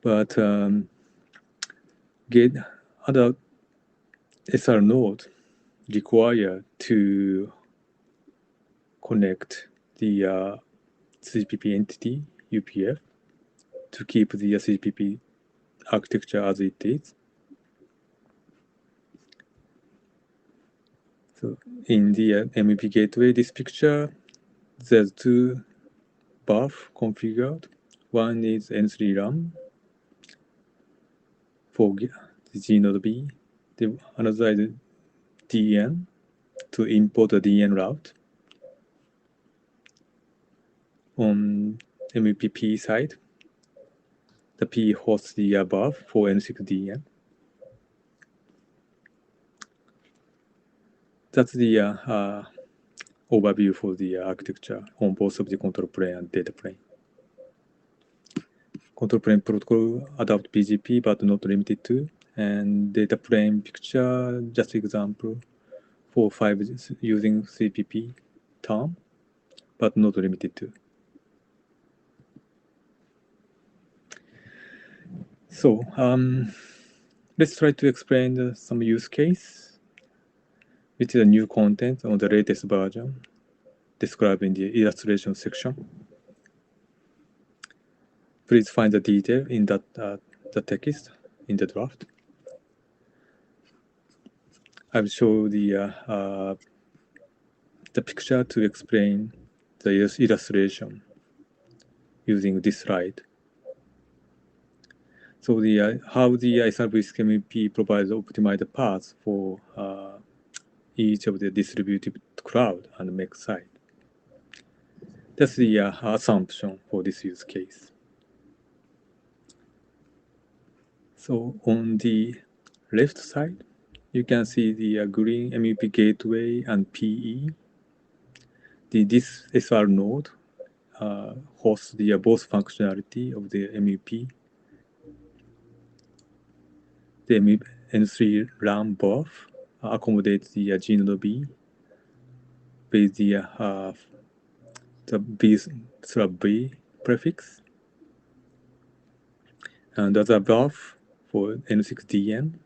But other SR node require to connect the CGPP entity UPF to keep the CGPP architecture as it is. So in the MEP gateway, this picture, there's two buff configured. One is N3 RAM for the G node B. Another is DN to import the DN route. On MEPP side, the P hosts the above for N6DN. That's the overview for the architecture on both of the control plane and data plane. Control plane protocol adopt BGP, but not limited to. And data plane picture, just example for 5G using CPP term, but not limited to. So let's try to explain some use case, which is a new content on the latest version described in the illustration section. Please find the detail in that the text in the draft. I will show the picture to explain the illustration using this slide. So how the Srvcmup provides optimized paths for each of the distributed cloud and MEC side. That's the assumption for this use case. So on the left side, you can see the green MEP gateway and PE. This SR node hosts the both functionality of the MEP. The N3 RAM buff accommodates the G node B with the B/B prefix, and other buff for N6DN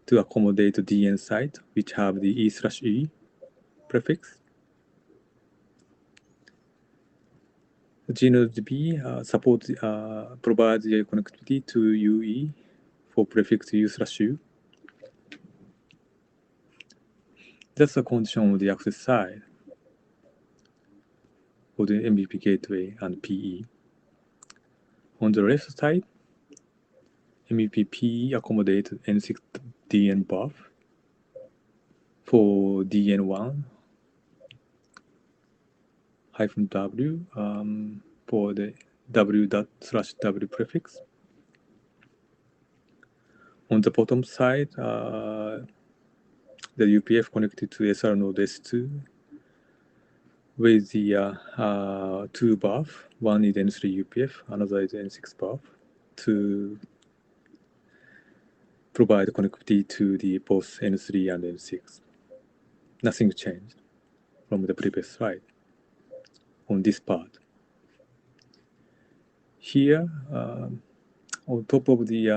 to accommodate the DN site, which have the E/E prefix. The G node B provides the connectivity to UE for prefix U/U. That's the condition on the access side for the MVP gateway and PE. On the left side, MEPP accommodate N6DN buff for DN1 -W for the W/W prefix. On the bottom side, the UPF connected to SR node S2 with the two buff. One is N3 UPF, another is N6 buff, to provide connectivity to the both N3 and N6. Nothing changed from the previous slide on this part. Here, on top of the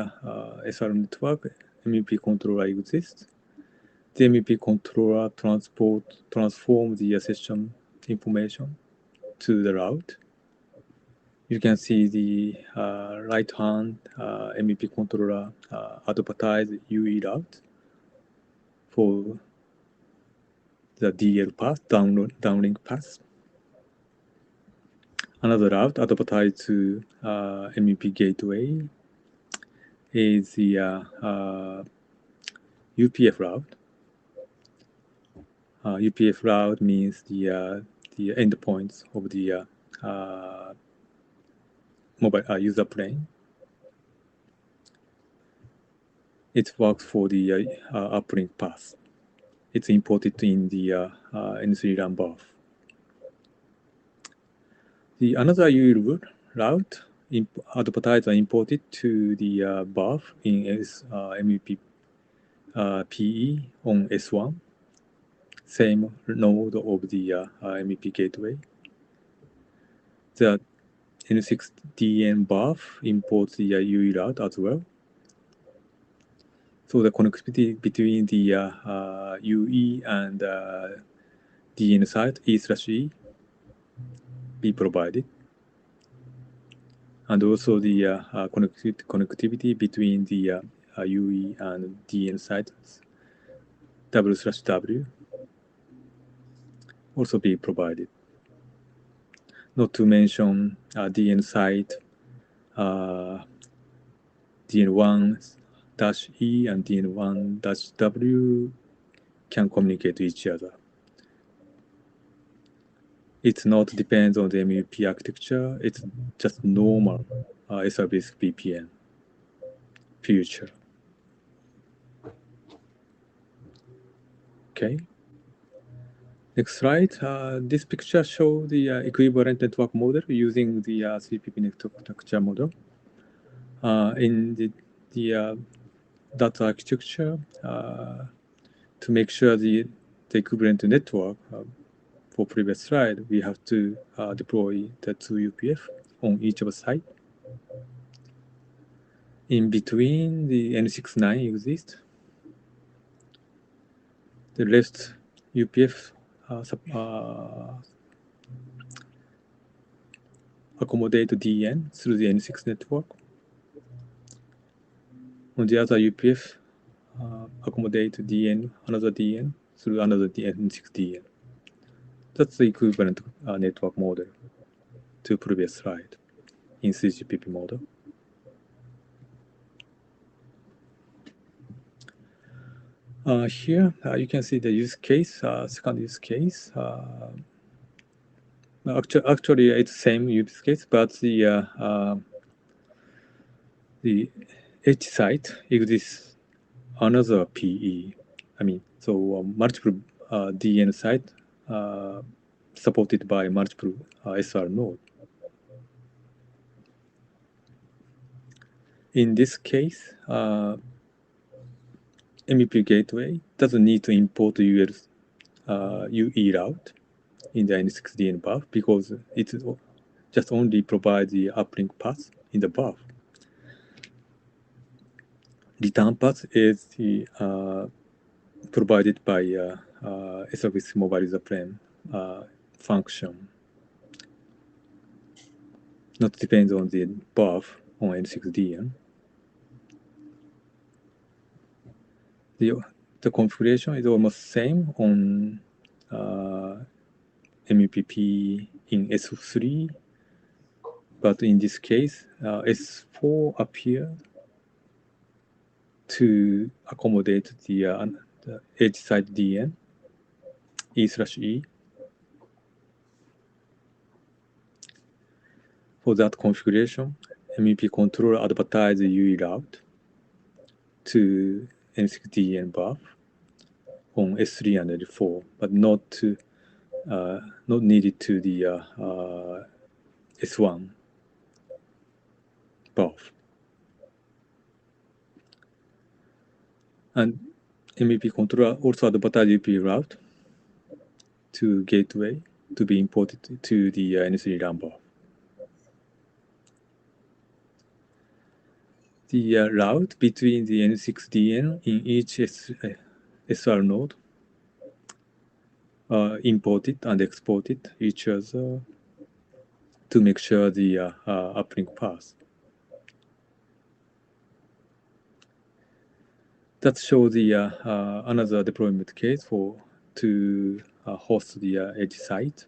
SR network, MEP controller exists. The MEP controller transforms the session information to the route. You can see the right hand MEP controller advertise UE route for the DL path, downlink path. Another route advertised to MEP gateway is the UPF route. UPF route means the endpoints of the mobile user plane. It works for the uplink path. It's imported in the N3 RAM buff. The another UE route advertised and imported to the buff in MEP PE on S1, same node of the MEP gateway. The N6DN buff imports the UE route as well. So the connectivity between the UE and DN side E/E be provided. And also the connectivity between the UE and DN sites W/W also be provided. Not to mention DN site DN1-E and DN1-W can communicate to each other. It's not depends on the MEP architecture. It's just normal SR-based VPN future. Okay. Next slide. This picture shows the equivalent network model using the CPP network architecture model. In that architecture, to make sure the equivalent network for previous slide, we have to deploy the two UPF on each of the side. In between, the N69 exists. The rest UPF accommodate DN through the N6 network. On the other UPF accommodate DN, another DN through another N6 DN. That's the equivalent network model to previous slide in CGPP model. Here you can see the use case, second use case. Actually, it's the same use case, but the H site exists another PE. I mean, so multiple DN site supported by multiple SR node. In this case, MEP gateway doesn't need to import UE route in the N6DN buff because it just only provides the uplink path in the buff. Return path is the provided by Srvcmup user plane function. Not depends on the buff on N6DN. The configuration is almost same on MEPP in S3, but in this case, S4 appeared to accommodate the edge side DN E/E. For that configuration, MEP controller advertise UE route to N6 DN buff on S3 and L4, but not needed to the S1 buff. And MEP controller also advertise UP route to gateway to be imported to the N3 RAM buff. The route between the N6DN in each SR node imported and exported each other to make sure the uplink path. That shows the another deployment case to host the edge site.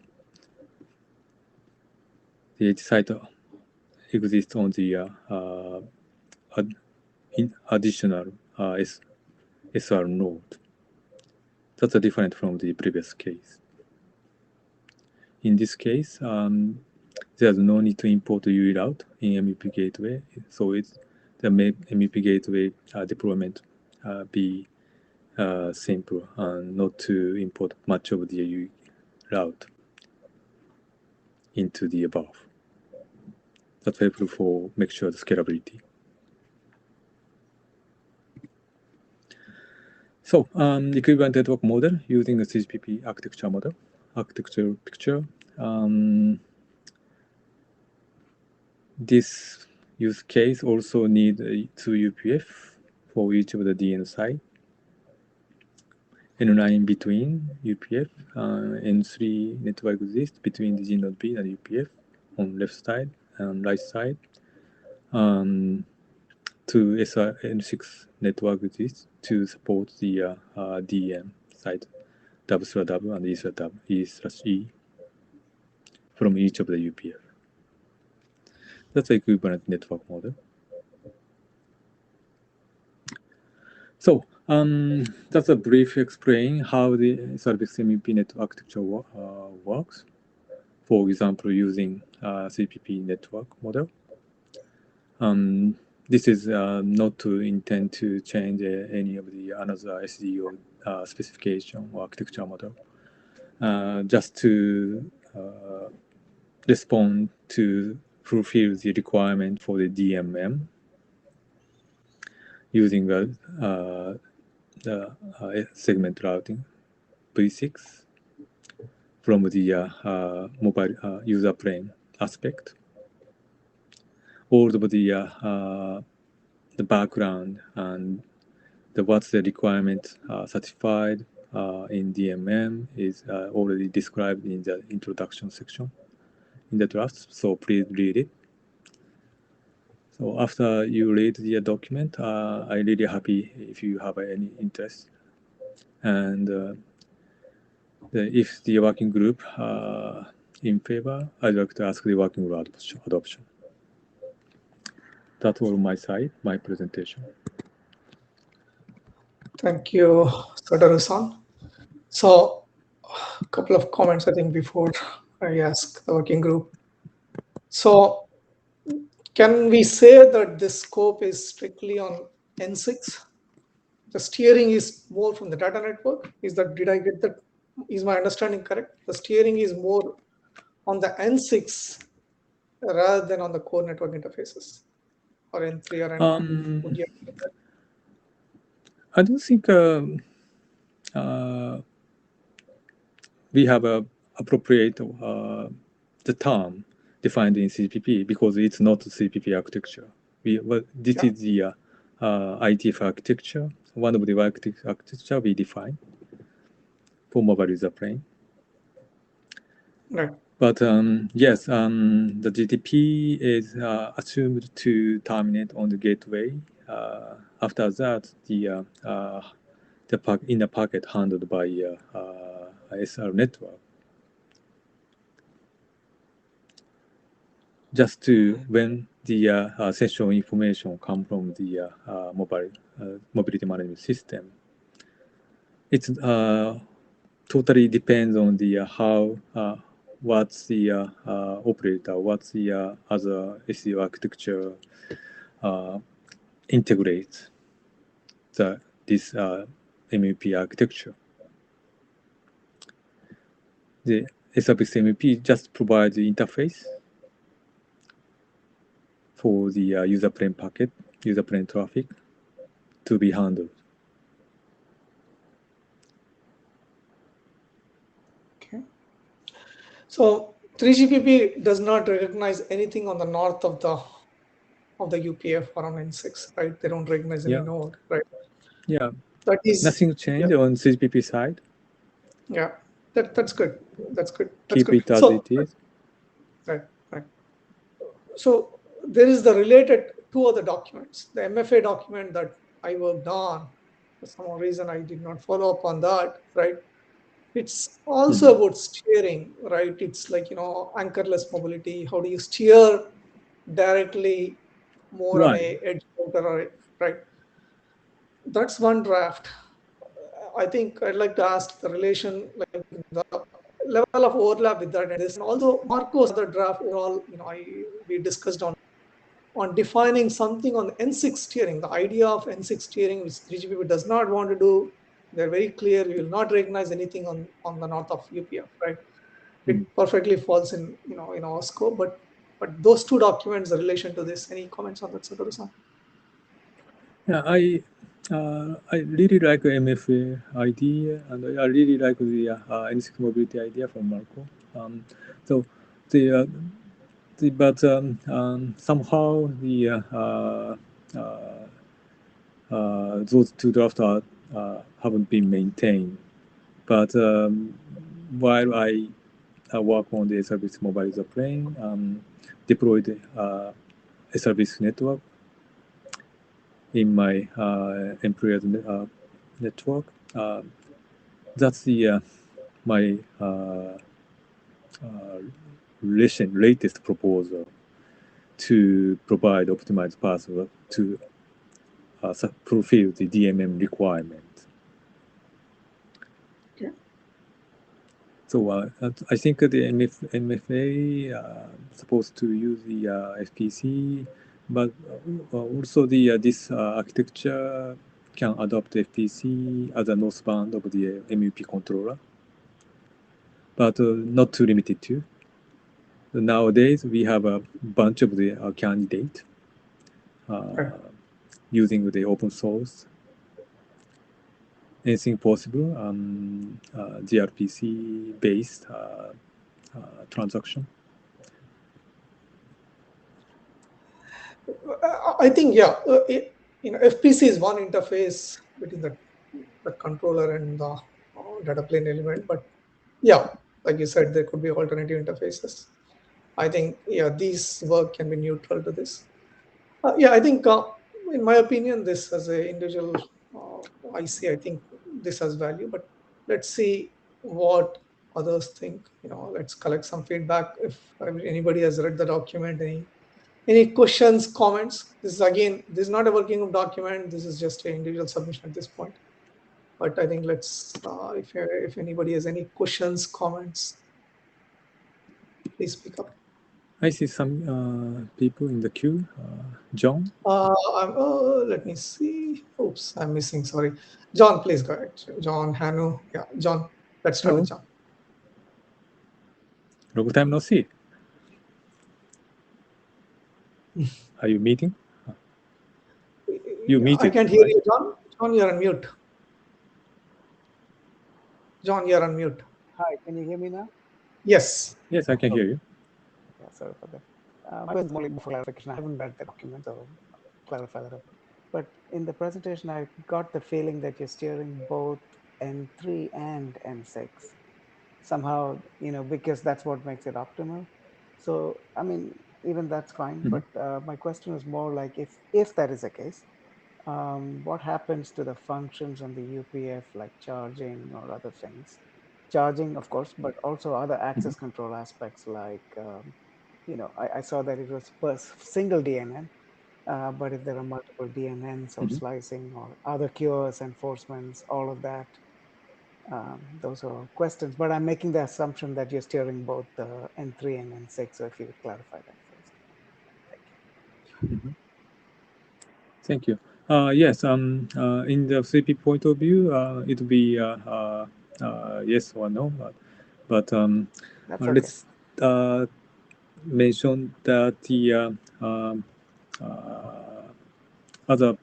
The edge site exists on the additional SR node. That's different from the previous case. In this case, there's no need to import the UE route in MEP gateway, so the MEP gateway deployment be simple and not to import much of the UE route into the above. That's helpful for make sure the scalability. So equivalent network model using the CGPP architecture model, architecture picture. This use case also need 2 UPF for each of the DN side. N9 in between UPF, N3 network exists between the G node B and UPF on left side and right side. 2 SRN6 network exists to support the DM side W/W and E/E from each of the UPF. That's the equivalent network model. So that's a brief explain how the Srvcmup network architecture works. For example, using CPP network model. This is not to intend to change any of the another SDO specification or architecture model. Just to respond to fulfill the requirement for the DMM using the segment routing V6 from the mobile user plane aspect. All of the background and what's the requirement certified in DMM is already described in the introduction section in the draft, so please read it. So after you read the document, I'm really happy if you have any interest. And if the working group in favor, I'd like to ask the working group adoption. That's all my side, my presentation. Thank you, Srvcmup. So, a couple of comments, I think, before I ask the working group. So, can we say that this scope is strictly on N6? The steering is more from the data network. Did I get that? Is my understanding correct? The steering is more on the N6 rather than on the core network interfaces, or N3 or N4. Would you agree with that? I don't think we have appropriate the term defined in CPP because it's not CPP architecture. This is the IETF architecture. One of the architecture we define for mobile user plane. Right. But yes, the GTP is assumed to terminate on the gateway. After that, the inner packet handled by SR network. Just to when the session information come from the mobility management system. It's totally depends on the how what's the operator, what's the other SEO architecture integrates this MEP architecture. The service MEP just provides the interface for the user plane packet, user plane traffic to be handled. Okay. So 3GPP does not recognize anything on the north of the UPF or on N6, right? They don't recognize any node, right? Yeah. That is nothing changed on 3GPP side. Yeah, that's good. That's good. That's Keep good. it as So it is. right. So there is the related two other documents. The MFA document that I worked on. For some reason, I did not follow up on that. Right. It's also about steering. Right. It's like anchorless mobility. How do you steer directly more on a edge router? Right. That's one draft. I think I'd like to ask the relation, like the level of overlap with that and this, and also Marco's other draft overall. We discussed on defining something on N6 steering. The idea of N6 steering, which 3GPP does not want to do. They're very clear. We will not recognize anything on the north of UPF. Right? It perfectly falls in our scope. But those two documents, the relation to this. Any comments on that, Satoru-san? Yeah, I really like MFA idea, and I really like the NSIC mobility idea from Marco. So but somehow those two drafts haven't been maintained. But while I work on the service mobile user plane, deployed a service network in my employer's network. That's the my latest proposal to provide optimized password to fulfill the DMM requirement. Okay. So I think the MFA supposed to use the FPC, but also the this architecture can adopt FPC as a northbound of the MUP controller, but not too limited to. Nowadays, we have a bunch of the candidates using the open source. Anything possible, gRPC based transaction. I think FPC is one interface between the controller and the data plane element, but yeah, like you said, there could be alternative interfaces. I think these work can be neutral to this. I think in my opinion, this as a individual IC, I think this has value, but let's see what others think. Let's collect some feedback. If anybody has read the document, any questions, comments? This is not a working group document. This is just an individual submission at this point. But I think let's, if anybody has any questions, comments, please speak up. I see some people in the queue. John? Let me see. Oops, I'm missing. Sorry. John, please go ahead. John, Hanu. Yeah, John. Let's start with John. Long time no see. Are you meeting? You muted? I can't hear you, John. John, you're on mute. John, you're on mute. Hi, can you hear me now? Yes. Yes, I can hear you. Yeah, sorry for that. My question is more for clarification. I haven't read the document, so clarify that. But in the presentation, I got the feeling that you're steering both N3 and N6 somehow, because that's what makes it optimal. So, I mean, even that's fine. But my question is more like, if that is the case, what happens to the functions on the UPF, like charging or other things? Charging, of course, but also other access control aspects like I saw that it was per single DNN, but if there are multiple DNNs or slicing or other cures, enforcements, all of that, those are all questions. But I'm making the assumption that you're steering both the N3 and N6. So if you would clarify that first. Thank you. Thank you. Yes, in the CP point of view, it will be yes or no, but That's okay. let's mention that the other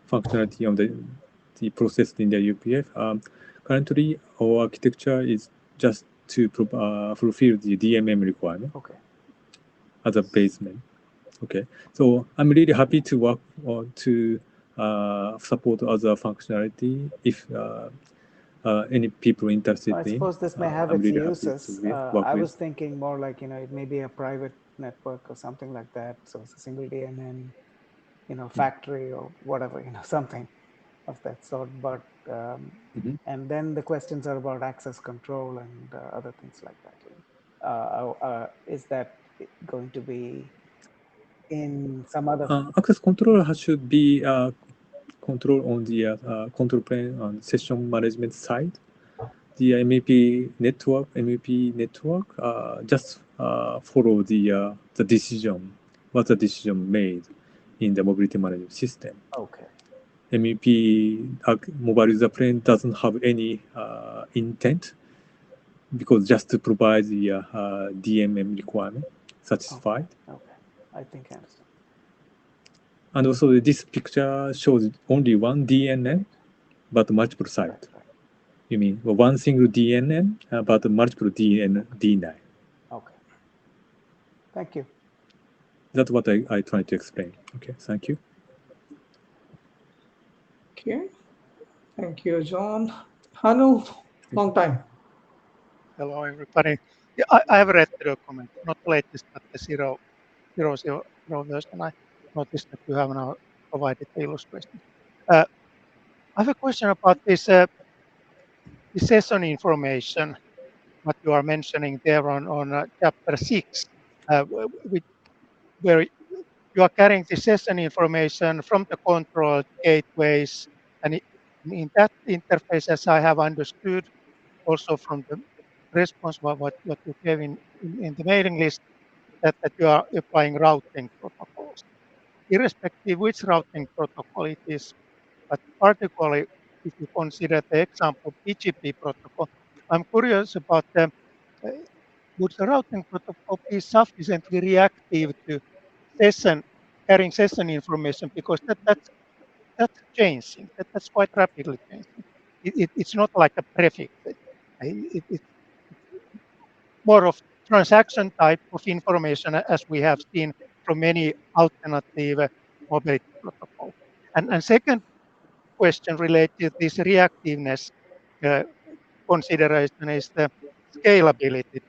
functionality of the process in the UPF. Currently, our architecture is just to fulfill the DMM requirement as a basement. Okay, so I'm really happy to work to support other functionality if any people interested I in. suppose this may have I'm its really happy uses. to work I with. was thinking more like, it may be a private network or something like that. So it's a single DNN, factory or whatever, something of that sort. But, and then the questions are about access control and other things like that. Is that going to be in some other? Access control should be control on the control plane on session management side. The MEP network just follow the decision, what the decision made in the mobility management system. Okay. MEP mobile user plane doesn't have any intent because just to provide the DMM requirement satisfied. Okay. I think I understand. And also this picture shows only one DNN, but multiple site. Right. You mean one single DNN, but multiple D9. Okay. Thank you. That's what I try to explain. Okay, thank you. Okay. Thank you, John. Hanu, long time. Hello, everybody. Yeah, I have read the document, not the latest, but the 0.0 version. I noticed that you have now provided the illustration. I have a question about this session information, what you are mentioning there on chapter 6, where you are carrying the session information from the control gateways, and in that interface, as I have understood, also from the response what you gave in the mailing list, that you are applying routing protocols. Irrespective which routing protocol it is, but particularly if you consider the example BGP protocol, I'm curious about would the routing protocol be sufficiently reactive to carrying session information, because that's changing. That's quite rapidly changing. It's not like a prefix. It's more of transaction type of information, as we have seen from many alternative mobility protocols. And second question related to this reactiveness consideration is the scalability.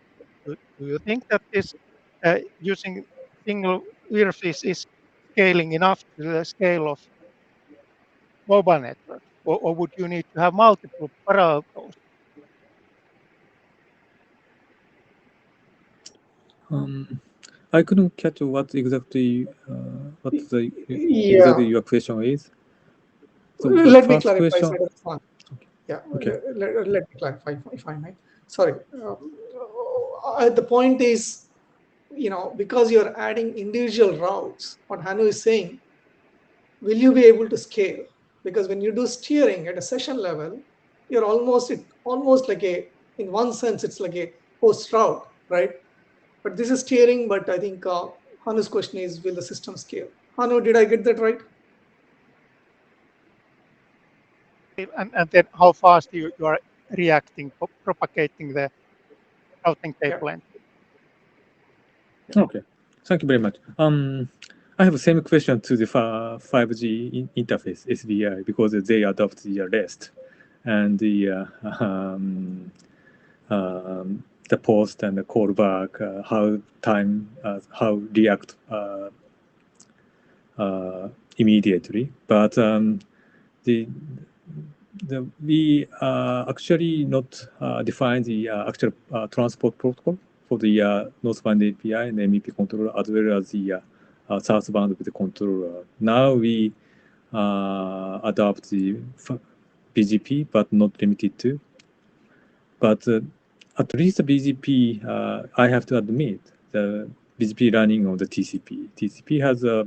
Do you think that this using single earpiece is scaling enough to the scale of mobile networks, or would you need to have multiple parallel hosts? I couldn't catch what exactly Yeah. your question is. So Let me clarify. Question. Yeah. Okay. Let me clarify, if I may. Sorry. The point is, because you're adding individual routes, what Hanu is saying, will you be able to scale? Because when you do steering at a session level, you're almost like in one sense, it's like a host route, right? But this is steering, but I think Hanu's question is, will the system scale? Hanu, did I get that right? And then how fast you are reacting, propagating the routing table entry. Okay, thank you very much. I have the same question to the 5G interface SBI, because they adopt the REST and the post and the callback, how react immediately. But we actually not define the actual transport protocol for the northbound API and MEP controller, as well as the southbound with the controller. Now we adopt the BGP, but not limited to. But at least the BGP, I have to admit, the BGP running on the TCP. TCP has a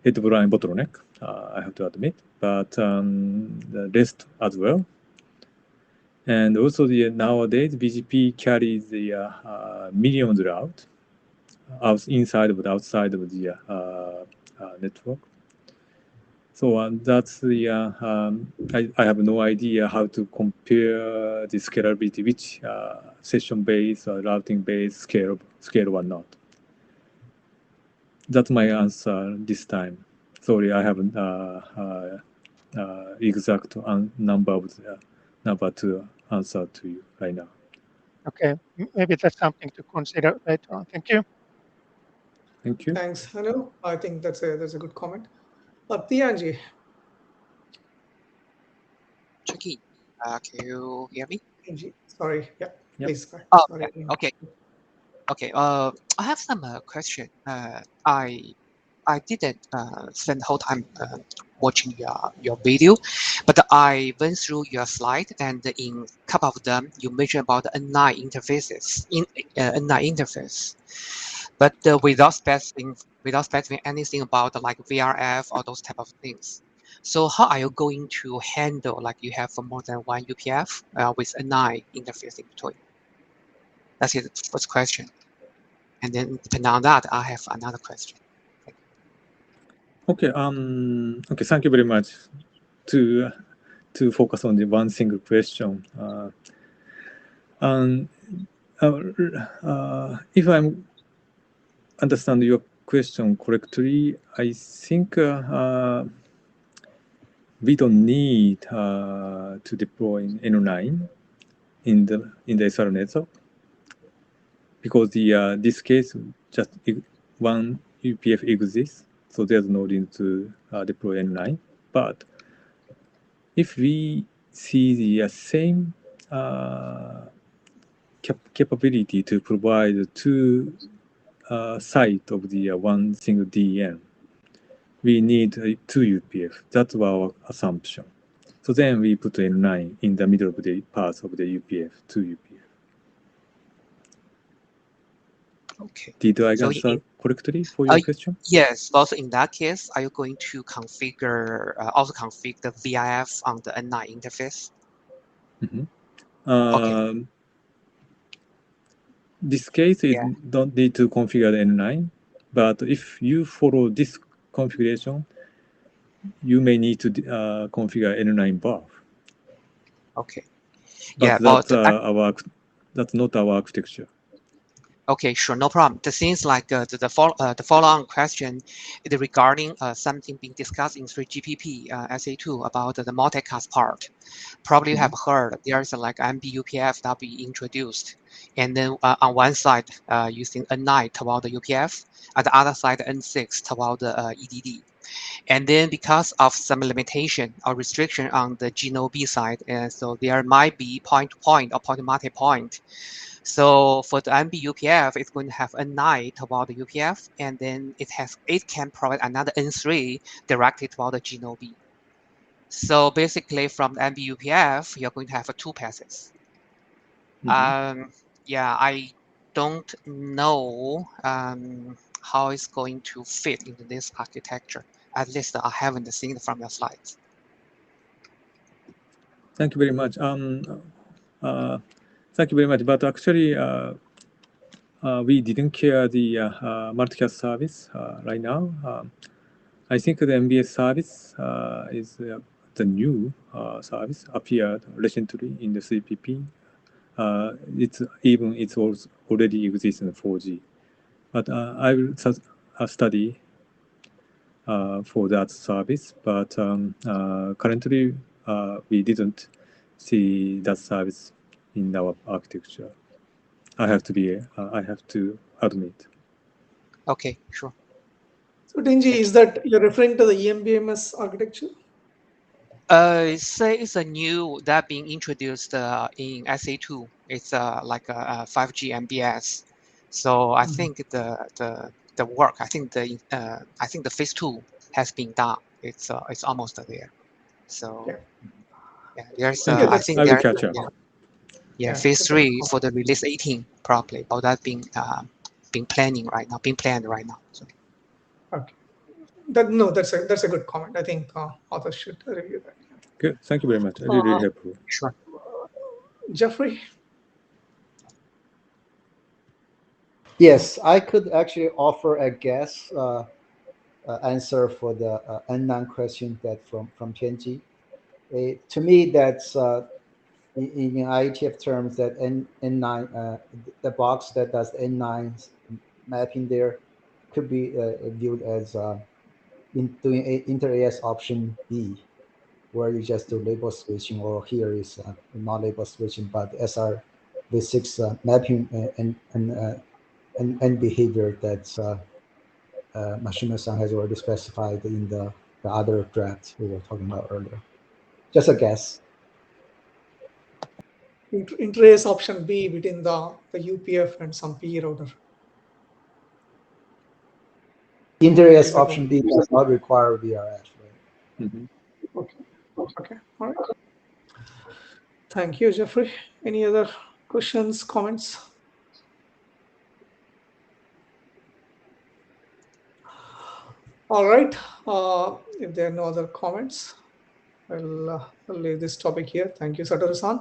head of line bottleneck, I have to admit, but the rest as well. And also nowadays BGP carries the millions route inside but outside of the network. So that's the I have no idea how to compare the scalability, which session based or routing based scale or not. That's my answer this time. Sorry, I haven't exact number to answer to you right now. Okay, maybe that's something to consider later on. Thank you. Thank you. Thanks, Hanu. I think that's a good comment. Tianji. Chucky, can you hear me? Sorry, yeah, Yep. please. Oh, Sorry. yeah. Okay. Okay. I have some question. I didn't spend the whole time watching your video, but I went through your slide, and in a couple of them you mentioned about the N9 interfaces in N9 interface, but without specifying anything about like VRF or those type of things. So how are you going to handle like you have more than one UPF with N9 interface in between? That's the first question, and then depending on that, I have another question. Okay. Okay. Thank you very much. To focus on the one single question. If I'm understand your question correctly, I think we don't need to deploy N9 in the SR network because this case just one UPF exists, so there's no need to deploy N9. But if we see the same capability to provide two sides of the one single DEM, we need two UPF. That's our assumption. So then we put N9 in the middle of the path of the UPF, two UPF. Okay. Did I answer correctly for your question? Yes. Also, in that case, are you going to configure the VIF on the N9 interface? Okay. This case is don't need to configure the N9, but if you follow this configuration, you may need to configure N9 buff. Okay. But that's not our architecture. Okay, sure, no problem. The things like the follow-on question is regarding something being discussed in Srvcmup SA2 about the multicast part. Probably you have heard there's like MBUPF that be introduced, and then on one side using N9 toward the UPF, at the other side N6 toward the EDD. And then because of some limitation or restriction on the G-Node side, and so there might be point-to-point or point-to-multi-point. So for the MBUPF, it's going to have N9 toward the UPF, and then it can provide another N3 directly toward the G-Node. So basically, from the MBUPF, you're going to have two passes. Yeah, I don't know how it's going to fit into this architecture. At least I haven't seen it from your slides. Thank you very much. Thank you very much. But actually, we didn't care the multicast service right now. I think the MBS service is the new service appeared recently in the CPP. It's also already exists in 4G. But I will study for that service. But currently, we didn't see that service in our architecture. I have to admit. Okay, sure. So Tenji, is that you're referring to the EMBMS architecture? Say it's a new that being introduced in SA2 It's like a 5G MBS. So I think the work, I think the phase 2 has been done. It's almost there. So yeah, there's Thank you. I think I will there catch up. phase 3 for the release 18 probably. About that being planned right now. So. Okay. That's a good comment. I think authors should review that. Good. Thank you very much. Really helpful. Sure. Jeffrey. Yes, I could actually offer a guess answer for the N9 question that from Tianji. To me, that's in IETF terms that N9, the box that does N9 mapping there could be viewed as doing inter-AS option B, where you just do label switching, or here is not label switching, but SRv6 mapping and behavior that's Mashima-san has already specified in the other draft we were talking about earlier. Just a guess. Inter-AS option B between the UPF and some PE router. Inter-AS option B does not require VRF, right? Mm-hmm. Okay. All right. Thank you, Jeffrey. Any other questions, comments? All right. If there are no other comments, I'll leave this topic here. Thank you, Satoru-san.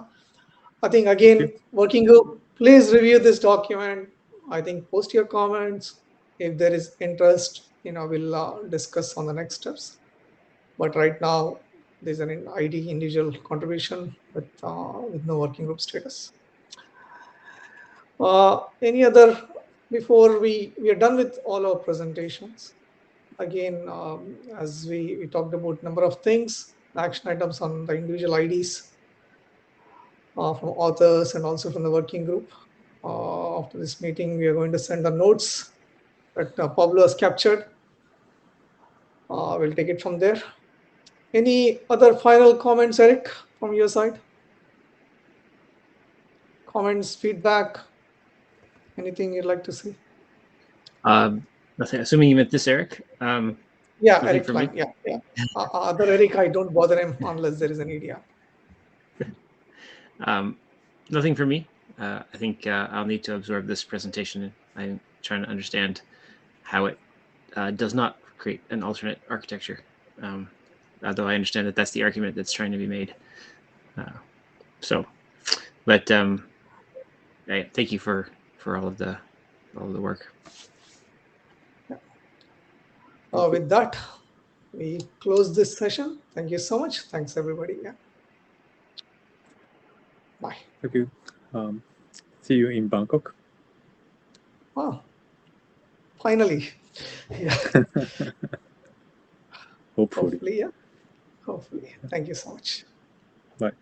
I think again, working group, please review this document. I think post your comments. If there is interest, we'll discuss on the next steps. But right now, there's an ID individual contribution with no working group status. Any other, before we are done with all our presentations, again, as we talked about number of things, action items on the individual IDs from authors and also from the working group. After this meeting, we are going to send the notes that Pablo has captured. We'll take it from there. Any other final comments, Eric, from your side? Comments, feedback, anything you'd like to say? Nothing. Assuming you meant this, Eric. Yeah, Eric, fine. Yeah. Other Eric, I don't bother him unless there is an idea. Nothing for me. I think I'll need to absorb this presentation. I'm trying to understand how it does not create an alternate architecture. Although I understand that that's the argument that's trying to be made. But thank you for all of the work. With that, we close this session. Thank you so much. Thanks, everybody. Yeah. Bye. Thank you. See you in Bangkok. Oh, finally. Yeah. Hopefully. Yeah. Hopefully. Thank you so much. Bye.